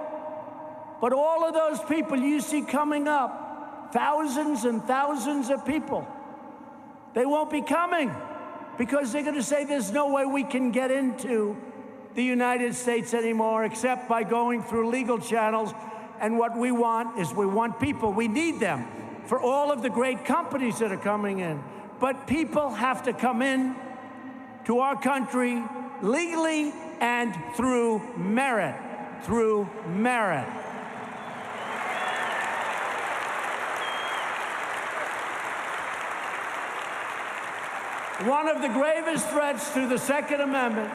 But all of those people you see coming up, thousands and thousands of people, they won't be coming because they're going to say there's no way we can get into the United States anymore except by going through legal channels. And what we want is we want people. We need them for all of the great companies that are coming in. But people have to come in to our country legally and through merit. Through merit. One of the gravest threats to the Second Amendment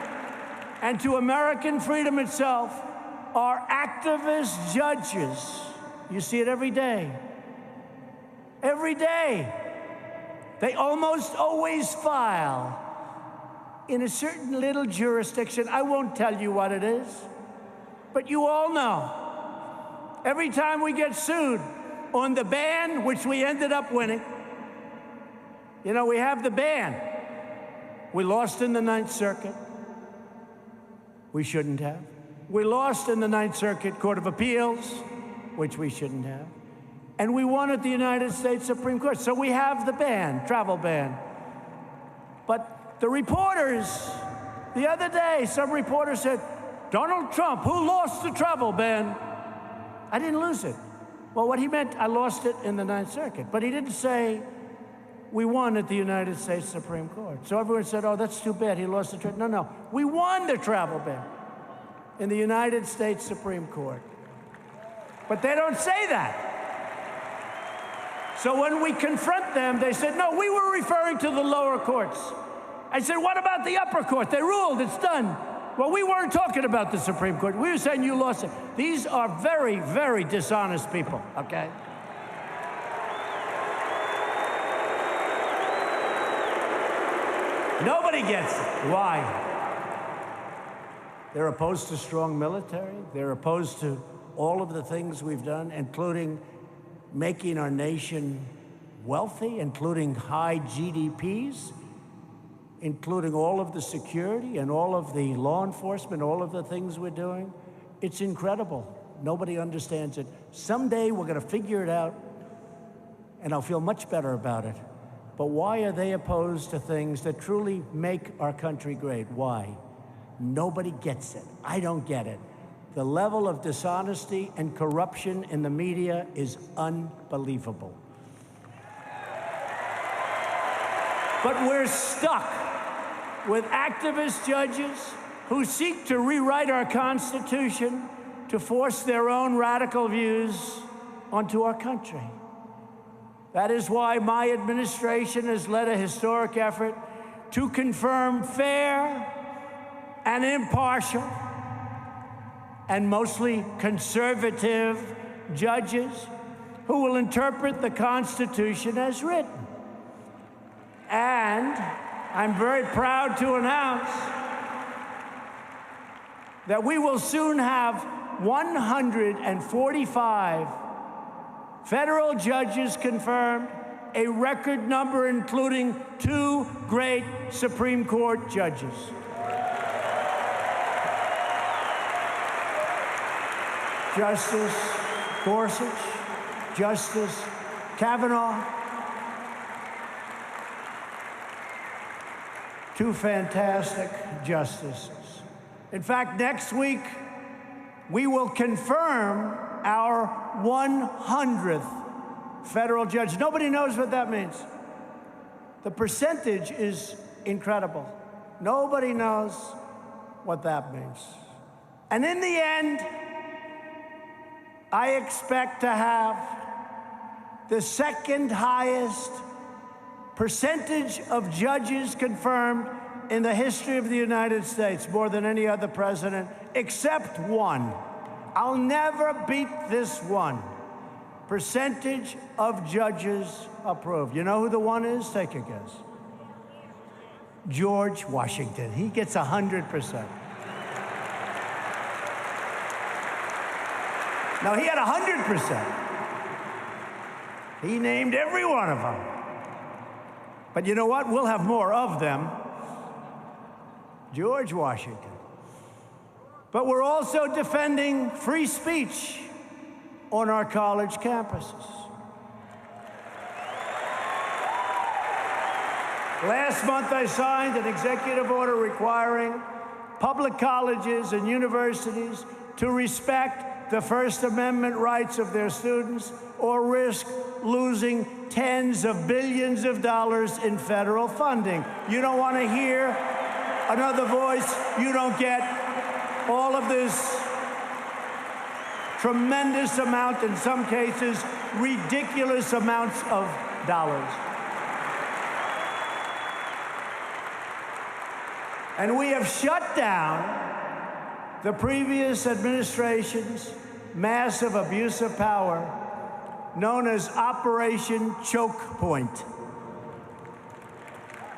and to American freedom itself are activist judges. You see it every day. Every day. They almost always file in a certain little jurisdiction. I won't tell you what it is, but you all know. Every time we get sued on the ban, which we ended up winning, you know, we have the ban. We lost in the Ninth Circuit. We shouldn't have. We lost in the Ninth Circuit Court of Appeals, which we shouldn't have. And we won at the United States Supreme Court. So we have the ban, travel ban. But the reporters, the other day, some reporter said, Donald Trump, who lost the travel ban? I didn't lose it. Well, what he meant, I lost it in the Ninth Circuit. But he didn't say, we won at the United States Supreme Court. So everyone said, oh, that's too bad, he lost the travel. No, we won the travel ban in the United States Supreme Court. But they don't say that. So when we confront them, they said, no, we were referring to the lower courts. I said, what about the upper court? They ruled, it's done. Well, we weren't talking about the Supreme Court. We were saying you lost it. These are very, very dishonest people, okay? Nobody gets it. Why? They're opposed to strong military. They're opposed to all of the things we've done, including making our nation wealthy, including high GDPs, including all of the security and all of the law enforcement, all of the things we're doing. It's incredible. Nobody understands it. Someday we're going to figure it out, and I'll feel much better about it. But why are they opposed to things that truly make our country great? Why? Nobody gets it. I don't get it. The level of dishonesty and corruption in the media is unbelievable. But we're stuck with activist judges who seek to rewrite our Constitution to force their own radical views onto our country. That is why my administration has led a historic effort to confirm fair and impartial and mostly conservative judges who will interpret the Constitution as written. And I'm very proud to announce that we will soon have 145 federal judges confirmed, a record number including 2 great Supreme Court judges. Justice Gorsuch, Justice Kavanaugh, 2 fantastic justices. In fact, next week, we will confirm our 100th federal judge. Nobody knows what that means. The percentage is incredible. Nobody knows what that means. And in the end, I expect to have the second highest percentage of judges confirmed in the history of the United States, more than any other president, except one. I'll never beat this one. percentage of judges approve. You know who the one is? Take a guess. George Washington. He gets 100%. Now, he had 100%. He named every one of them. But you know what? We'll have more of them. George Washington. But we're also defending free speech on our college campuses. Last month, I signed an executive order requiring public colleges and universities to respect the First Amendment rights of their students or risk losing tens of billions of dollars in federal funding. You don't want to hear another voice. You don't get all of this tremendous amount, in some cases, ridiculous amounts of dollars. And we have shut down the previous administration's massive abuse of power, known as Operation Choke Point.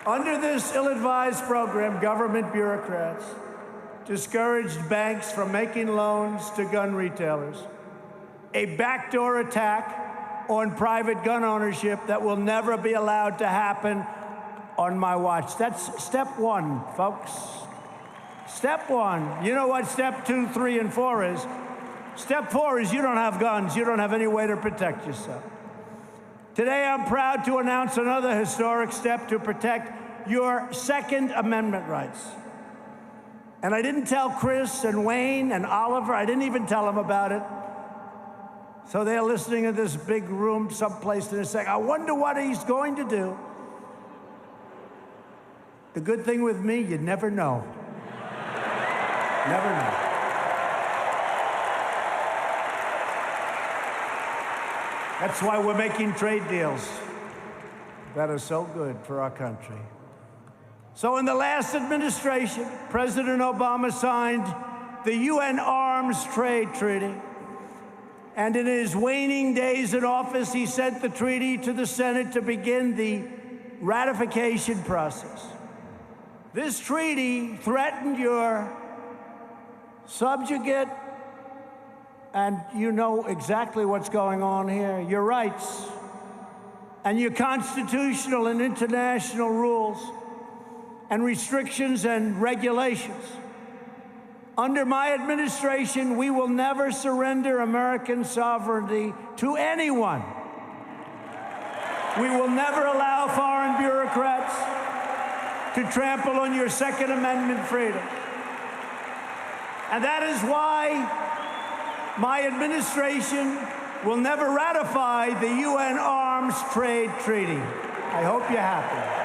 Under this ill-advised program, government bureaucrats discouraged banks from making loans to gun retailers, a backdoor attack on private gun ownership that will never be allowed to happen on my watch. That's step one, folks. Step one. You know what step 2, 3, and 4 is? Step 4 is you don't have guns. You don't have any way to protect yourself. Today, I'm proud to announce another historic step to protect your Second Amendment rights. And I didn't tell Chris and Wayne and Oliver, I didn't even tell them about it. So they're listening in this big room someplace in a second. I wonder what he's going to do. The good thing with me, you never know. Never know. That's why we're making trade deals that are so good for our country. So in the last administration, President Obama signed the UN Arms Trade Treaty. And in his waning days in office, he sent the treaty to the Senate to begin the ratification process. This treaty threatened your subjugate, and you know exactly what's going on here, your rights, and your constitutional and international rules, and restrictions and regulations. Under my administration, we will never surrender American sovereignty to anyone. We will never allow foreign bureaucrats to trample on your Second Amendment freedom. And that is why my administration will never ratify the UN Arms Trade Treaty. I hope you're happy.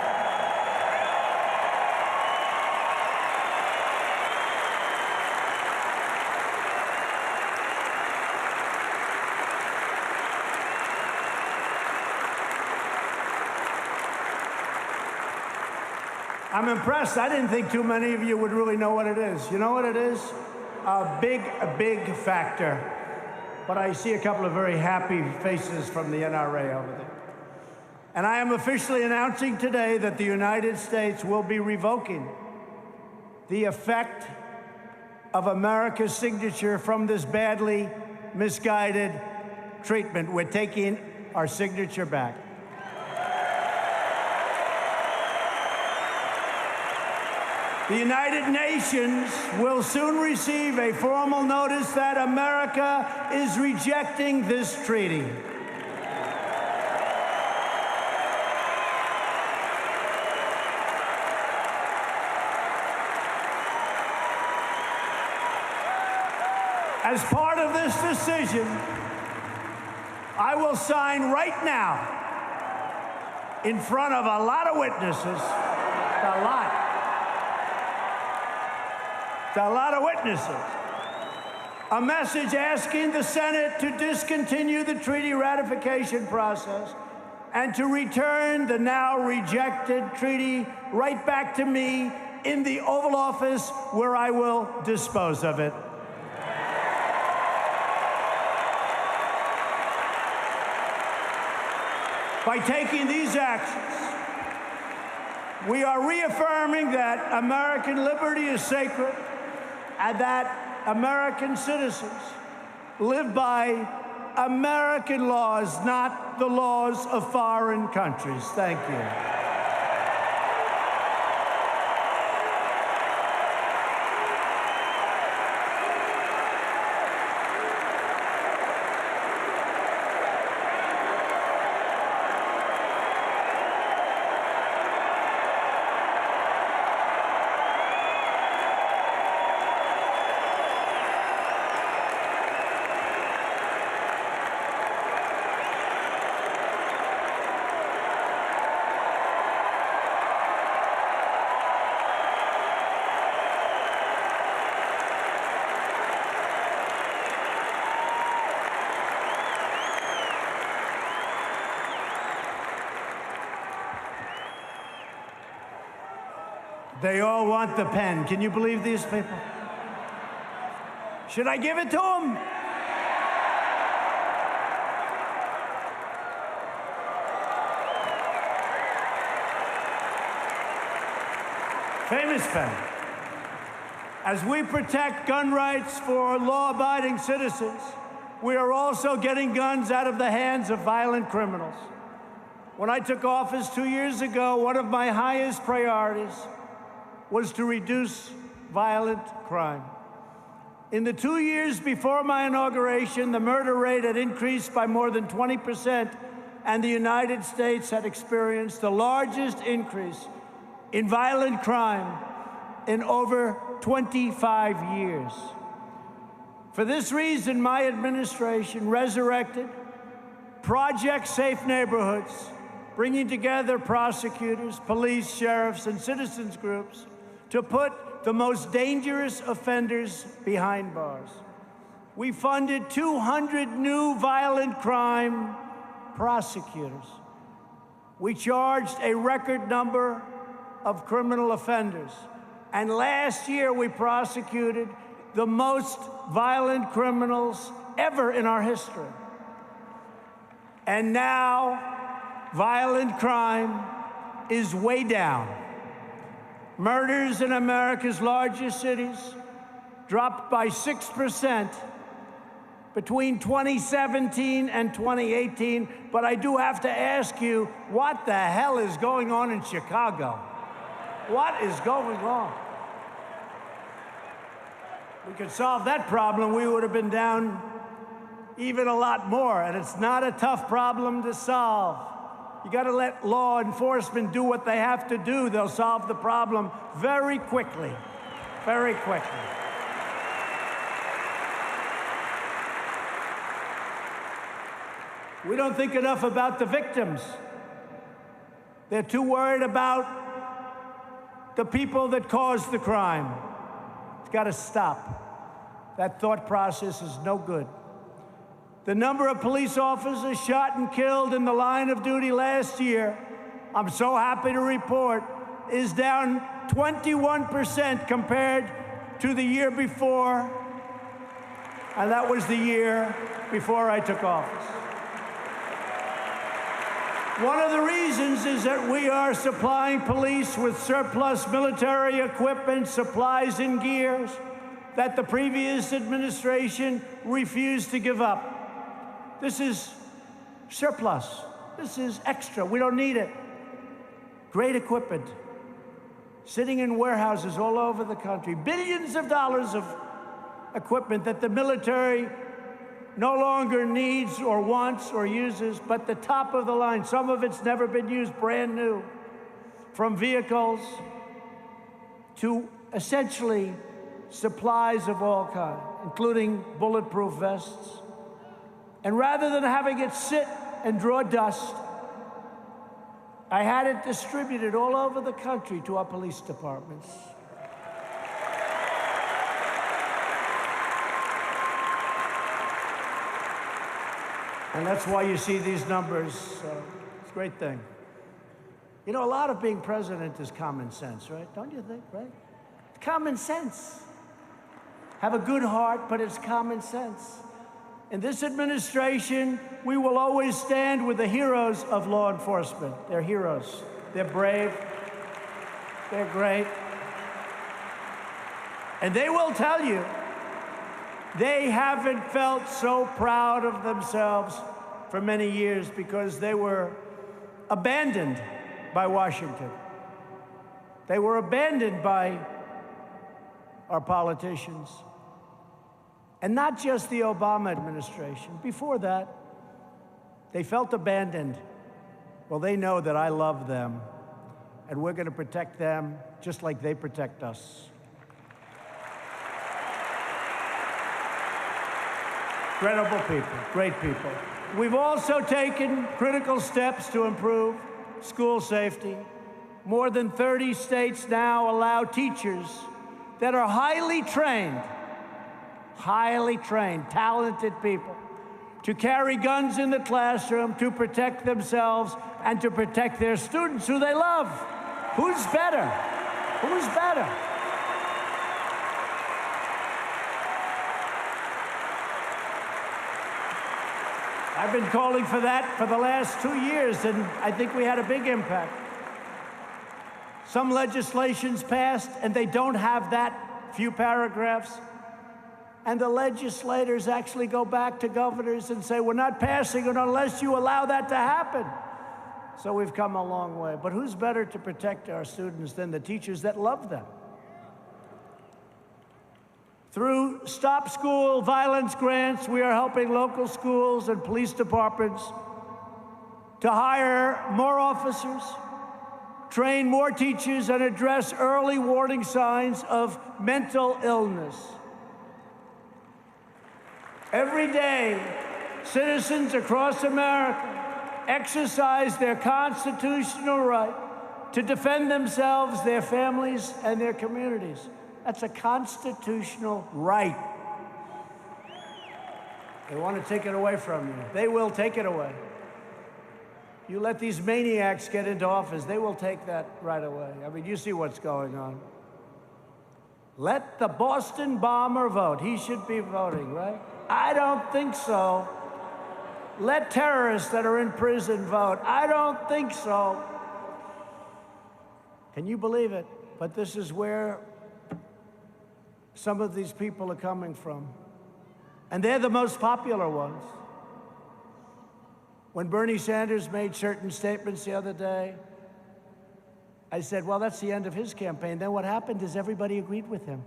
I'm impressed. I didn't think too many of you would really know what it is. You know what it is? A big factor. But I see a couple of very happy faces from the NRA over there. And I am officially announcing today that the United States will be revoking the effect of America's signature from this badly misguided treatment. We're taking our signature back. The United Nations will soon receive a formal notice that America is rejecting this treaty. As part of this decision, I will sign right now, in front of a lot of witnesses, a lot of witnesses, a message asking the Senate to discontinue the treaty ratification process and to return the now rejected treaty right back to me in the Oval Office, where I will dispose of it. By taking these actions, we are reaffirming that American liberty is sacred and that American citizens live by American laws, not the laws of foreign countries. Thank you. They all want the pen. Can you believe these people? Should I give it to them? Famous pen. As we protect gun rights for law-abiding citizens, we are also getting guns out of the hands of violent criminals. When I took office 2 years ago, one of my highest priorities was to reduce violent crime. In the 2 years before my inauguration, the murder rate had increased by more than 20%, and the United States had experienced the largest increase in violent crime in over 25 years. For this reason, my administration resurrected Project Safe Neighborhoods, bringing together prosecutors, police, sheriffs, and citizens groups to put the most dangerous offenders behind bars. We funded 200 new violent crime prosecutors. We charged a record number of criminal offenders. And last year, we prosecuted the most violent criminals ever in our history. And now, violent crime is way down. Murders in America's largest cities dropped by 6% between 2017 and 2018. But I do have to ask you, what the hell is going on in Chicago? What is going on? We could solve that problem, we would have been down even a lot more. And it's not a tough problem to solve. You got to let law enforcement do what they have to do. They'll solve the problem very quickly, very quickly. We don't think enough about the victims. They're too worried about the people that caused the crime. It's got to stop. That thought process is no good. The number of police officers shot and killed in the line of duty last year, I'm so happy to report, is down 21% compared to the year before, and that was the year before I took office. One of the reasons is that we are supplying police with surplus military equipment, supplies, and gears that the previous administration refused to give up. This is surplus. This is extra. We don't need it. Great equipment sitting in warehouses all over the country. Billions of dollars of equipment that the military no longer needs or wants or uses, but the top of the line. Some of it's never been used, brand new. From vehicles to essentially supplies of all kinds, including bulletproof vests. And rather than having it sit and draw dust, I had it distributed all over the country to our police departments. And that's why you see these numbers. It's a great thing. You know, a lot of being president is common sense, right? Don't you think, right? It's common sense. Have a good heart, but it's common sense. In this administration, we will always stand with the heroes of law enforcement. They're heroes. They're brave. They're great. And they will tell you they haven't felt so proud of themselves for many years because they were abandoned by Washington. They were abandoned by our politicians. And not just the Obama administration. Before that, they felt abandoned. Well, they know that I love them, and we're going to protect them just like they protect us. Incredible people, great people. We've also taken critical steps to improve school safety. More than 30 states now allow teachers that are highly trained, talented people, to carry guns in the classroom to protect themselves and to protect their students who they love. Who's better? Who's better? I've been calling for that for the last 2 years, and I think we had a big impact. Some legislation's passed, and they don't have that few paragraphs. And the legislators actually go back to governors and say, we're not passing it unless you allow that to happen. So we've come a long way. But who's better to protect our students than the teachers that love them? Through Stop School Violence grants, we are helping local schools and police departments to hire more officers, train more teachers, and address early warning signs of mental illness. Every day, citizens across America exercise their constitutional right to defend themselves, their families, and their communities. That's a constitutional right. They want to take it away from you. They will take it away. You let these maniacs get into office, they will take that right away. I mean, you see what's going on. Let the Boston bomber vote. He should be voting, right? I don't think so. Let terrorists that are in prison vote. I don't think so. Can you believe it? But this is where some of these people are coming from. And they're the most popular ones. When Bernie Sanders made certain statements the other day, I said, well, that's the end of his campaign. Then what happened is everybody agreed with him.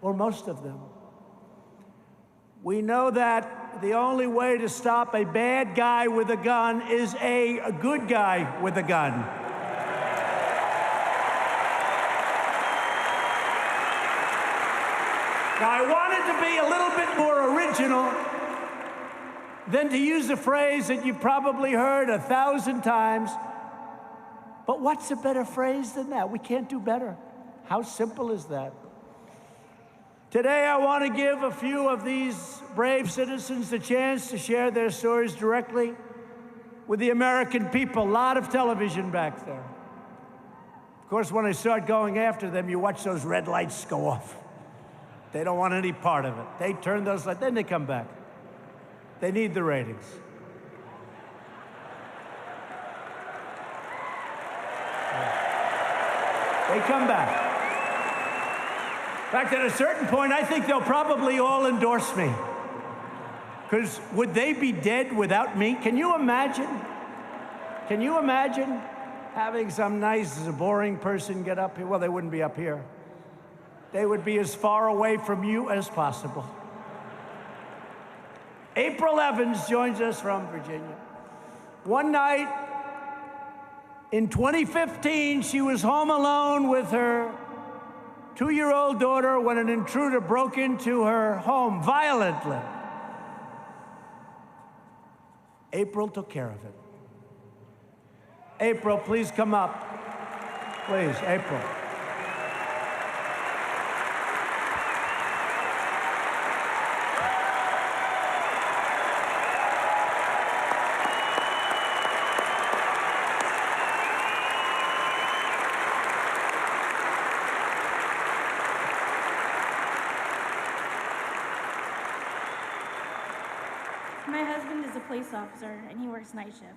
Or most of them. We know that the only way to stop a bad guy with a gun is a good guy with a gun. Now, I wanted to be a little bit more original than to use a phrase that you've probably heard 1,000 times. But what's a better phrase than that? We can't do better. How simple is that? Today, I want to give a few of these brave citizens the chance to share their stories directly with the American people. A lot of television back there. Of course, when I start going after them, you watch those red lights go off. They don't want any part of it. They turn those lights, then they come back. They need the ratings. They come back. In fact, at a certain point, I think they'll probably all endorse me. Because would they be dead without me? Can you imagine? Can you imagine having some nice, boring person get up here? Well, they wouldn't be up here. They would be as far away from you as possible. April Evans joins us from Virginia. One night in 2015, she was home alone with her 2-year-old daughter when an intruder broke into her home violently. April took care of it. April, please come up. Please, April. police officer, and he works night shift.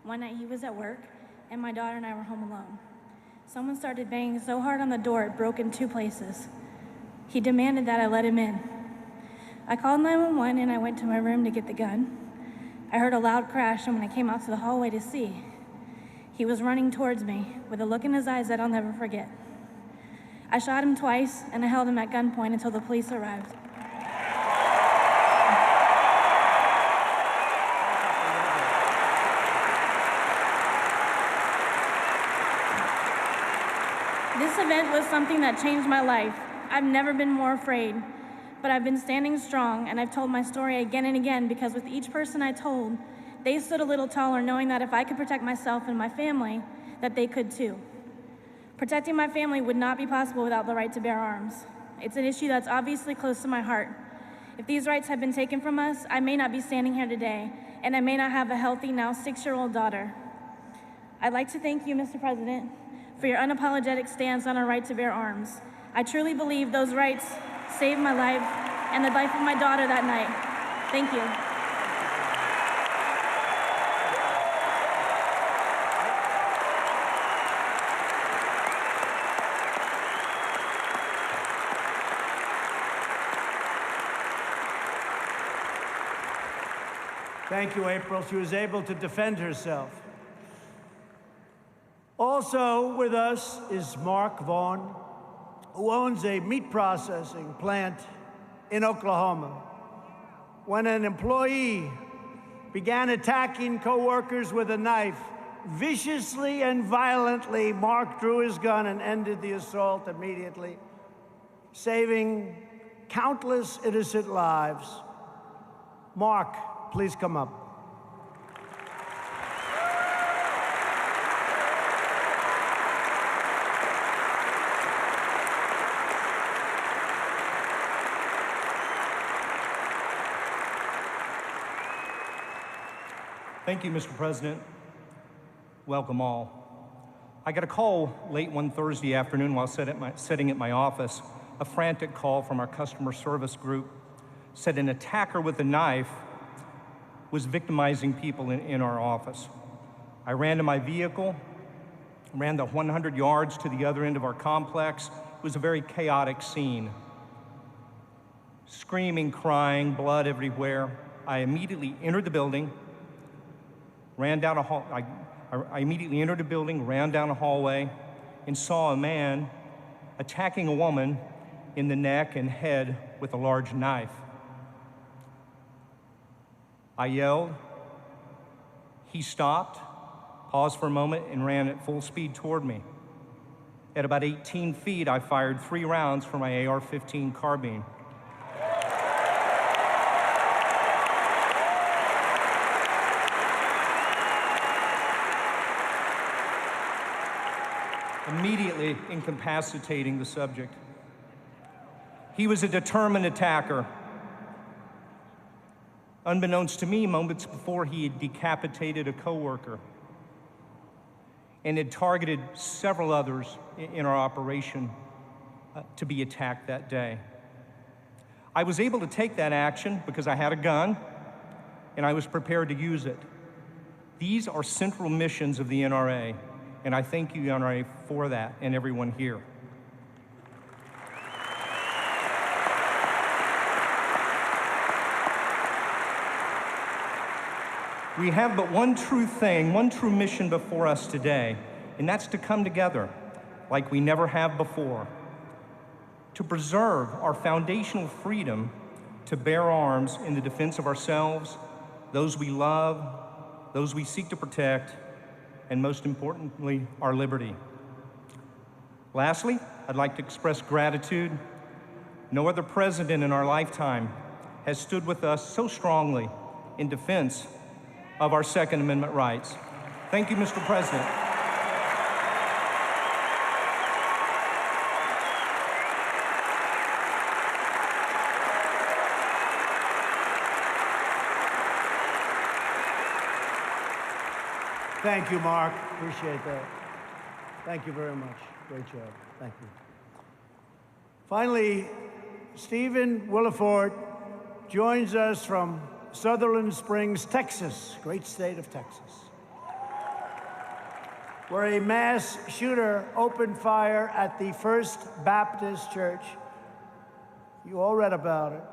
One night he was at work, and my daughter and I were home alone. Someone started banging so hard on the door it broke in 2 places. He demanded that I let him in. I called 911 and I went to my room to get the gun. I heard a loud crash, and when I came out to the hallway to see, he was running towards me with a look in his eyes that I'll never forget. I shot him twice, and I held him at gunpoint until the police arrived. This event was something that changed my life. I've never been more afraid, but I've been standing strong, and I've told my story again and again because with each person I told, they stood a little taller, knowing that if I could protect myself and my family, that they could too. Protecting my family would not be possible without the right to bear arms. It's an issue that's obviously close to my heart. If these rights had been taken from us, I may not be standing here today, and I may not have a healthy, now 6-year-old daughter. I'd like to thank you, Mr. President, for your unapologetic stance on our right to bear arms. I truly believe those rights saved my life and the life of my daughter that night. Thank you. Thank you, April. She was able to defend herself. Also with us is Mark Vaughn, who owns a meat processing plant in Oklahoma. When an employee began attacking coworkers with a knife, viciously and violently, Mark drew his gun and ended the assault immediately, saving countless innocent lives. Mark, please come up. Thank you, Mr. President. Welcome all. I got a call late one Thursday afternoon while sitting at my office. A frantic call from our customer service group said an attacker with a knife was victimizing people in our office. I ran to my vehicle, ran the 100 yards to the other end of our complex. It was a very chaotic scene. Screaming, crying, blood everywhere. I immediately entered the building, ran down a hall. I immediately entered the building, ran down a hallway, and saw a man attacking a woman in the neck and head with a large knife. I yelled. He stopped, paused for a moment, and ran at full speed toward me. At about 18 feet, I fired 3 rounds from my AR-15 carbine. Immediately incapacitating the subject. He was a determined attacker. Unbeknownst to me, moments before, he had decapitated a coworker and had targeted several others in our operation to be attacked that day. I was able to take that action because I had a gun and I was prepared to use it. These are central missions of the NRA, and I thank you, NRA, for that, and everyone here. We have but one true thing, one true mission before us today, and that's to come together like we never have before, to preserve our foundational freedom to bear arms in the defense of ourselves, those we love, those we seek to protect, and most importantly, our liberty. Lastly, I'd like to express gratitude. No other president in our lifetime has stood with us so strongly in defense of our Second Amendment rights. Thank you, Mr. President. Thank you, Mark. Appreciate that. Thank you very much. Great job. Thank you. Finally, Stephen Williford joins us from Sutherland Springs, Texas, great state of Texas, where a mass shooter opened fire at the First Baptist Church. You all read about it.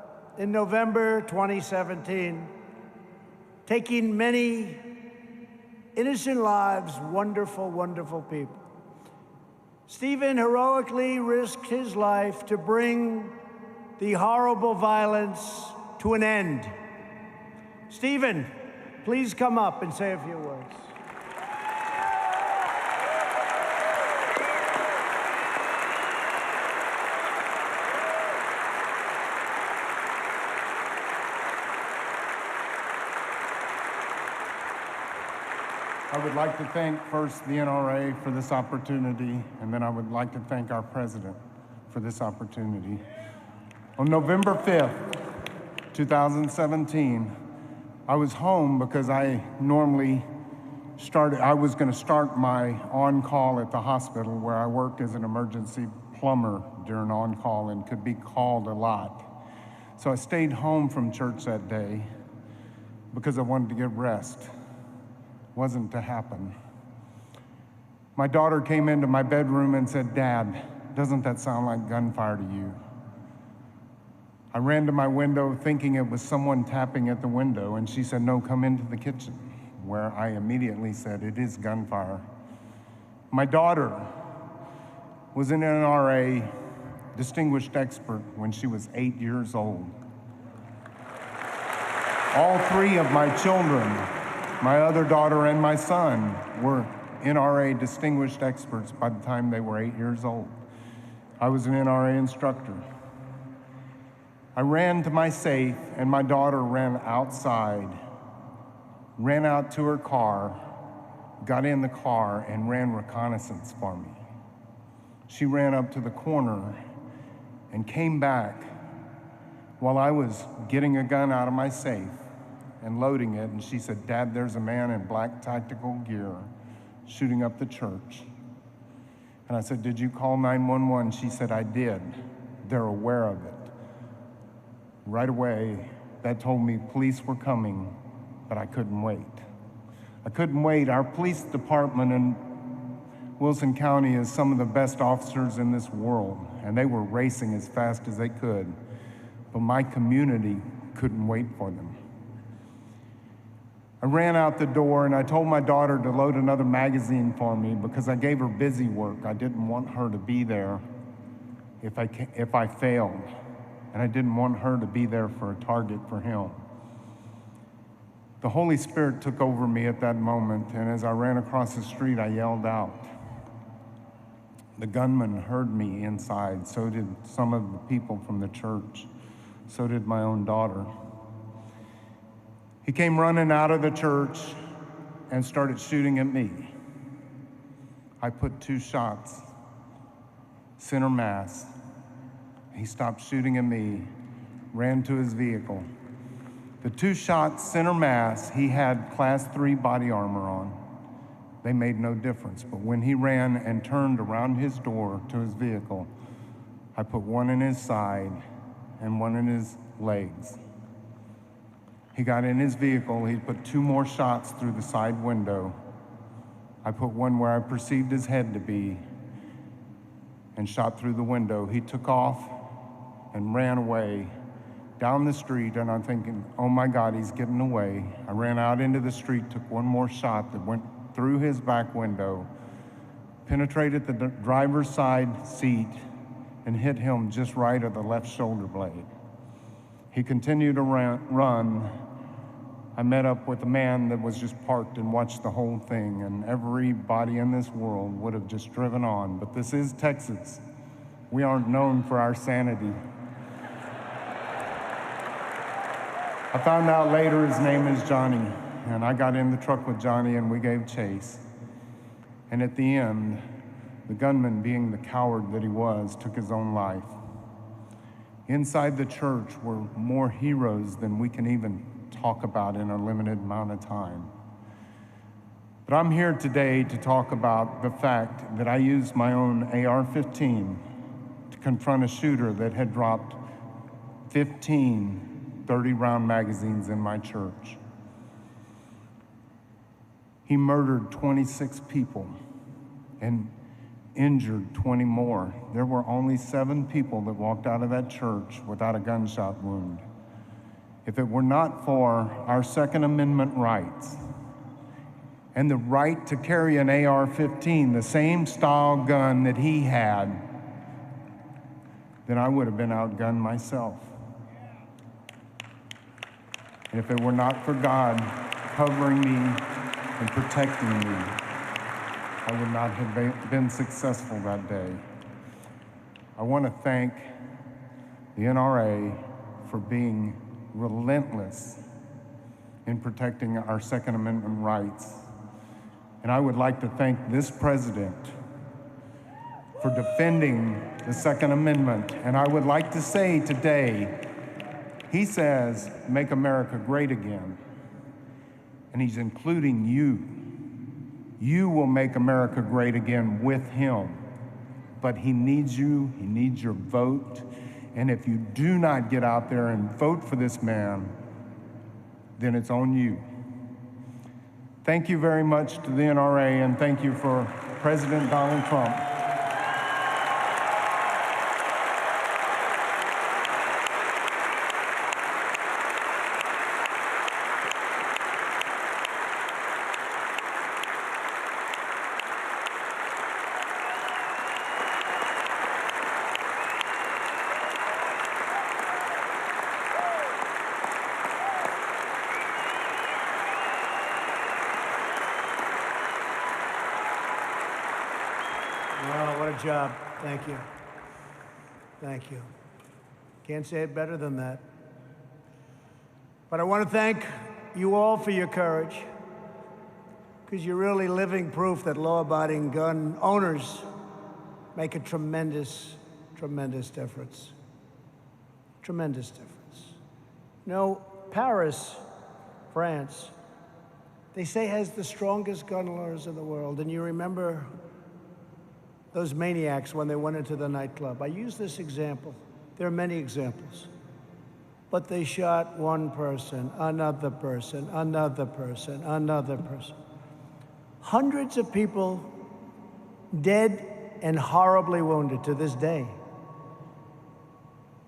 In November 2017, taking many innocent lives, wonderful, wonderful people. Stephen heroically risked his life to bring the horrible violence to an end. Stephen, please come up and say a few words. I would like to thank first the NRA for this opportunity, and then I would like to thank our president for this opportunity. On November 5th, 2017, I was home because I was going to start my on-call at the hospital where I worked as an emergency plumber during on-call and could be called a lot. So I stayed home from church that day because I wanted to get rest. Wasn't to happen. My daughter came into my bedroom and said, "Dad, doesn't that sound like gunfire to you?" I ran to my window thinking it was someone tapping at the window, and she said, "No, come into the kitchen," where I immediately said, "It is gunfire." My daughter was an NRA distinguished expert when she was 8 years old. All three of my children, my other daughter and my son, were NRA distinguished experts by the time they were 8 years old. I was an NRA instructor. I ran to my safe, and my daughter ran outside, ran out to her car, got in the car, and ran reconnaissance for me. She ran up to the corner and came back while I was getting a gun out of my safe and loading it, and she said, "Dad, there's a man in black tactical gear shooting up the church." And I said, "Did you call 911? She said, "I did. They're aware of it." Right away, that told me police were coming, but I couldn't wait. I couldn't wait. Our police department in Wilson County is some of the best officers in this world, and they were racing as fast as they could, but my community couldn't wait for them. I ran out the door and I told my daughter to load another magazine for me because I gave her busy work. I didn't want her to be there if I failed, and I didn't want her to be there for a target for him. The Holy Spirit took over me at that moment, and as I ran across the street, I yelled out. The gunman heard me inside, so did some of the people from the church, so did my own daughter. He came running out of the church and started shooting at me. I put 2 shots, center mass. He stopped shooting at me, ran to his vehicle. The 2 shots, center mass, he had class 3 body armor on. They made no difference, but when he ran and turned around his door to his vehicle, I put 1 in his side and 1 in his legs. He got in his vehicle, he put 2 more shots through the side window. I put 1 where I perceived his head to be and shot through the window. He took off and ran away down the street, and I'm thinking, oh my God, he's getting away. I ran out into the street, took 1 more shot that went through his back window, penetrated the driver's side seat, and hit him just right at the left shoulder blade. He continued to run. I met up with a man that was just parked and watched the whole thing, and everybody in this world would have just driven on. But this is Texas. We aren't known for our sanity. I found out later his name is Johnny, and I got in the truck with Johnny and we gave chase. And at the end, the gunman, being the coward that he was, took his own life. Inside the church were more heroes than we can even talk about in a limited amount of time. But I'm here today to talk about the fact that I used my own AR-15 to confront a shooter that had dropped 15 30-round magazines in my church. He murdered 26 people and injured 20 more. There were only 7 people that walked out of that church without a gunshot wound. If it were not for our Second Amendment rights and the right to carry an AR-15, the same style gun that he had, then I would have been outgunned myself. And if it were not for God covering me and protecting me, I would not have been successful that day. I want to thank the NRA for being relentless in protecting our Second Amendment rights. And I would like to thank this president for defending the Second Amendment. And I would like to say today, he says, make America great again. And he's including you. You will make America great again with him. But he needs you, he needs your vote. And if you do not get out there and vote for this man, then it's on you. Thank you very much to the NRA, and thank you for President Donald Trump. Oh, what a job. Thank you. Thank you. Can't say it better than that. But I want to thank you all for your courage, because you're really living proof that law-abiding gun owners make a tremendous, tremendous difference. Tremendous difference. You know, Paris, France, they say has the strongest gun laws in the world. And you remember those maniacs when they went into the nightclub. I use this example. There are many examples. But they shot one person, another person, another person, another person. Hundreds of people dead and horribly wounded to this day.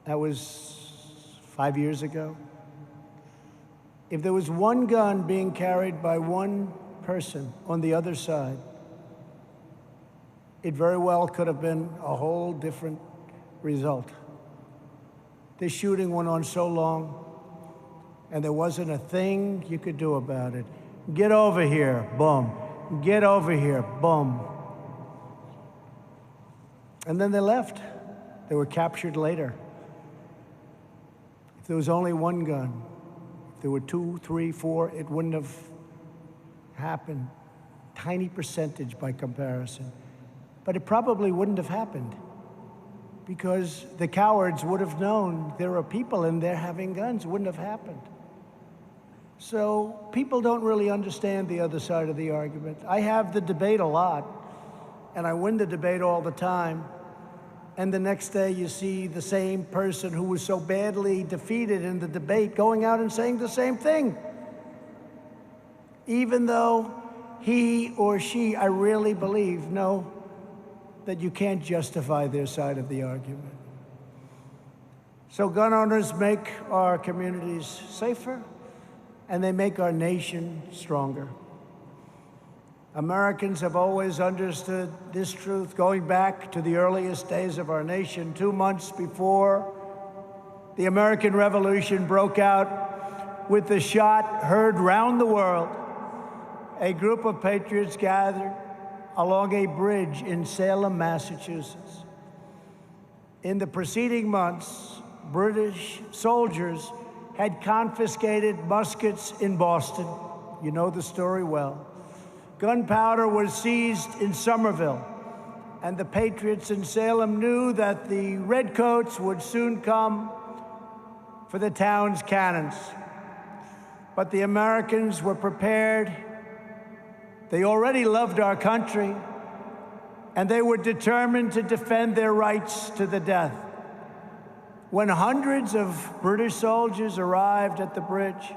That was 5 years ago. If there was one gun being carried by one person on the other side, it very well could have been a whole different result. This shooting went on so long, and there wasn't a thing you could do about it. Get over here, boom. Get over here, boom. And then they left. They were captured later. If there was only one gun, if there were 2, 3, 4, it wouldn't have happened. Tiny percentage by comparison. But it probably wouldn't have happened, because the cowards would have known there are people in there having guns. It wouldn't have happened. So people don't really understand the other side of the argument. I have the debate a lot, and I win the debate all the time. And the next day you see the same person who was so badly defeated in the debate going out and saying the same thing. Even though he or she, I really believe, know that you can't justify their side of the argument. So gun owners make our communities safer, and they make our nation stronger. Americans have always understood this truth going back to the earliest days of our nation. 2 months before the American Revolution broke out, with the shot heard round the world, a group of patriots gathered along a bridge in Salem, Massachusetts. In the preceding months, British soldiers had confiscated muskets in Boston. You know the story well. Gunpowder was seized in Somerville, and the patriots in Salem knew that the redcoats would soon come for the town's cannons. But the Americans were prepared. They already loved our country, and they were determined to defend their rights to the death. When hundreds of British soldiers arrived at the bridge,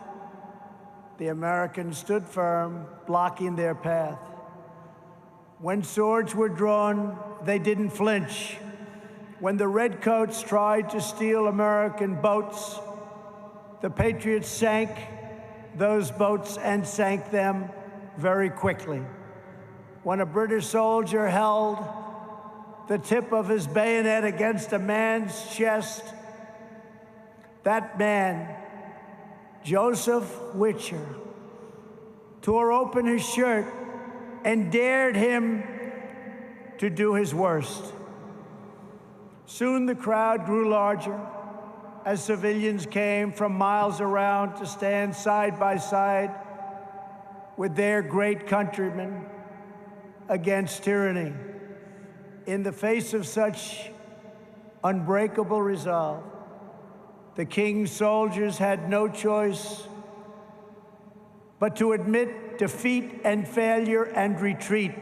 the Americans stood firm, blocking their path. When swords were drawn, they didn't flinch. When the redcoats tried to steal American boats, the Patriots sank those boats and sank them very quickly. When a British soldier held the tip of his bayonet against a man's chest, that man, Joseph Witcher, tore open his shirt and dared him to do his worst. Soon the crowd grew larger as civilians came from miles around to stand side by side with their great countrymen against tyranny. In the face of such unbreakable resolve, the king's soldiers had no choice but to admit defeat and failure and retreat.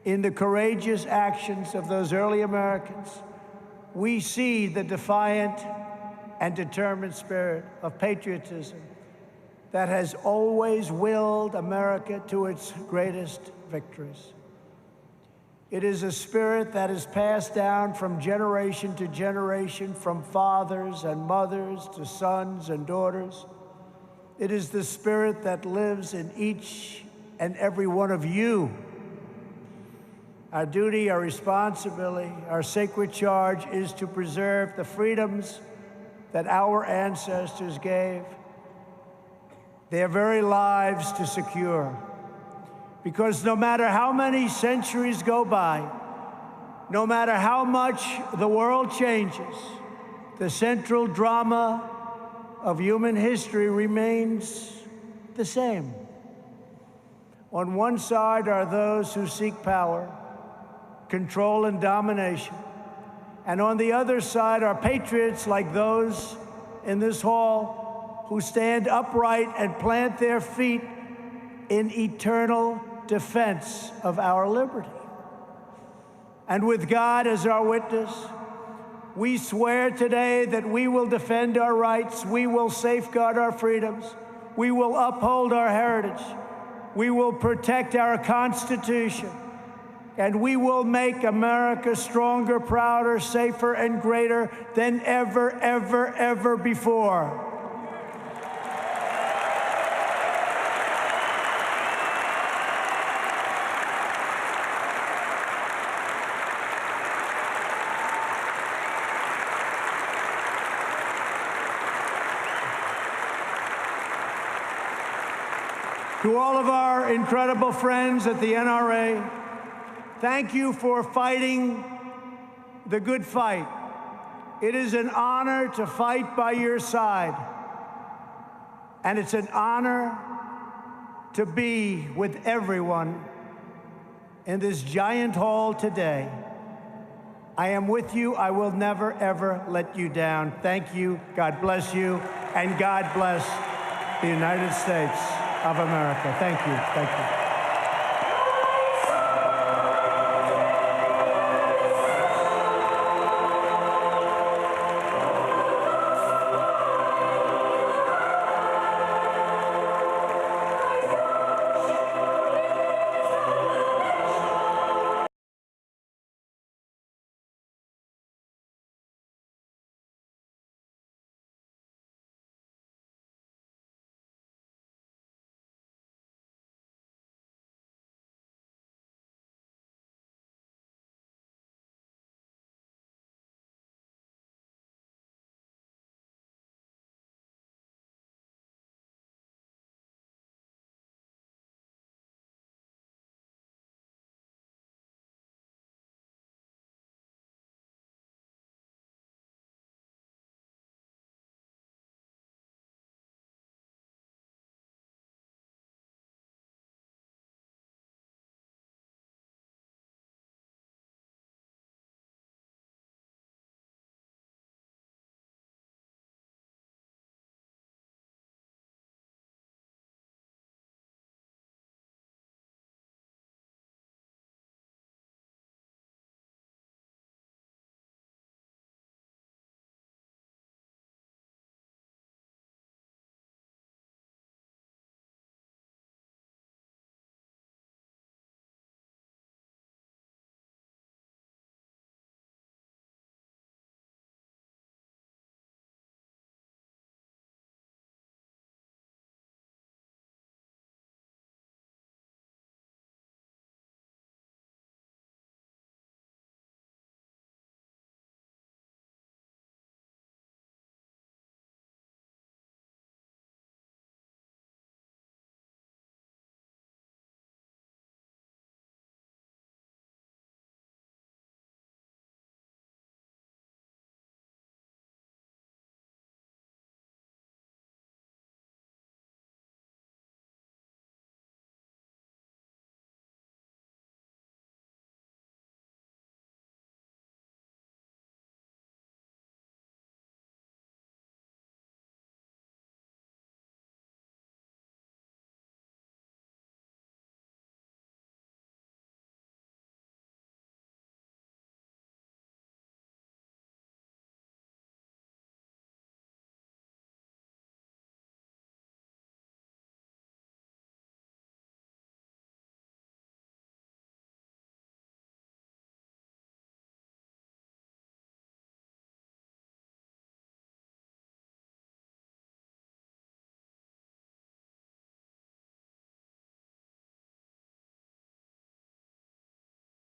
In the courageous actions of those early Americans, we see the defiant and determined spirit of patriotism that has always willed America to its greatest victories. It is a spirit that is passed down from generation to generation, from fathers and mothers to sons and daughters. It is the spirit that lives in each and every one of you. Our duty, our responsibility, our sacred charge is to preserve the freedoms that our ancestors gave their very lives to secure. Because no matter how many centuries go by, no matter how much the world changes, the central drama of human history remains the same. On one side are those who seek power, control, and domination. And on the other side are patriots like those in this hall who stand upright and plant their feet in eternal defense of our liberty. And with God as our witness, we swear today that we will defend our rights, we will safeguard our freedoms, we will uphold our heritage, we will protect our Constitution, and we will make America stronger, prouder, safer, and greater than ever, ever, ever before. To all of our incredible friends at the NRA, thank you for fighting the good fight. It is an honor to fight by your side, and it's an honor to be with everyone in this giant hall today. I am with you. I will never, ever let you down. Thank you. God bless you, and God bless the United States of America. Thank you. Thank you.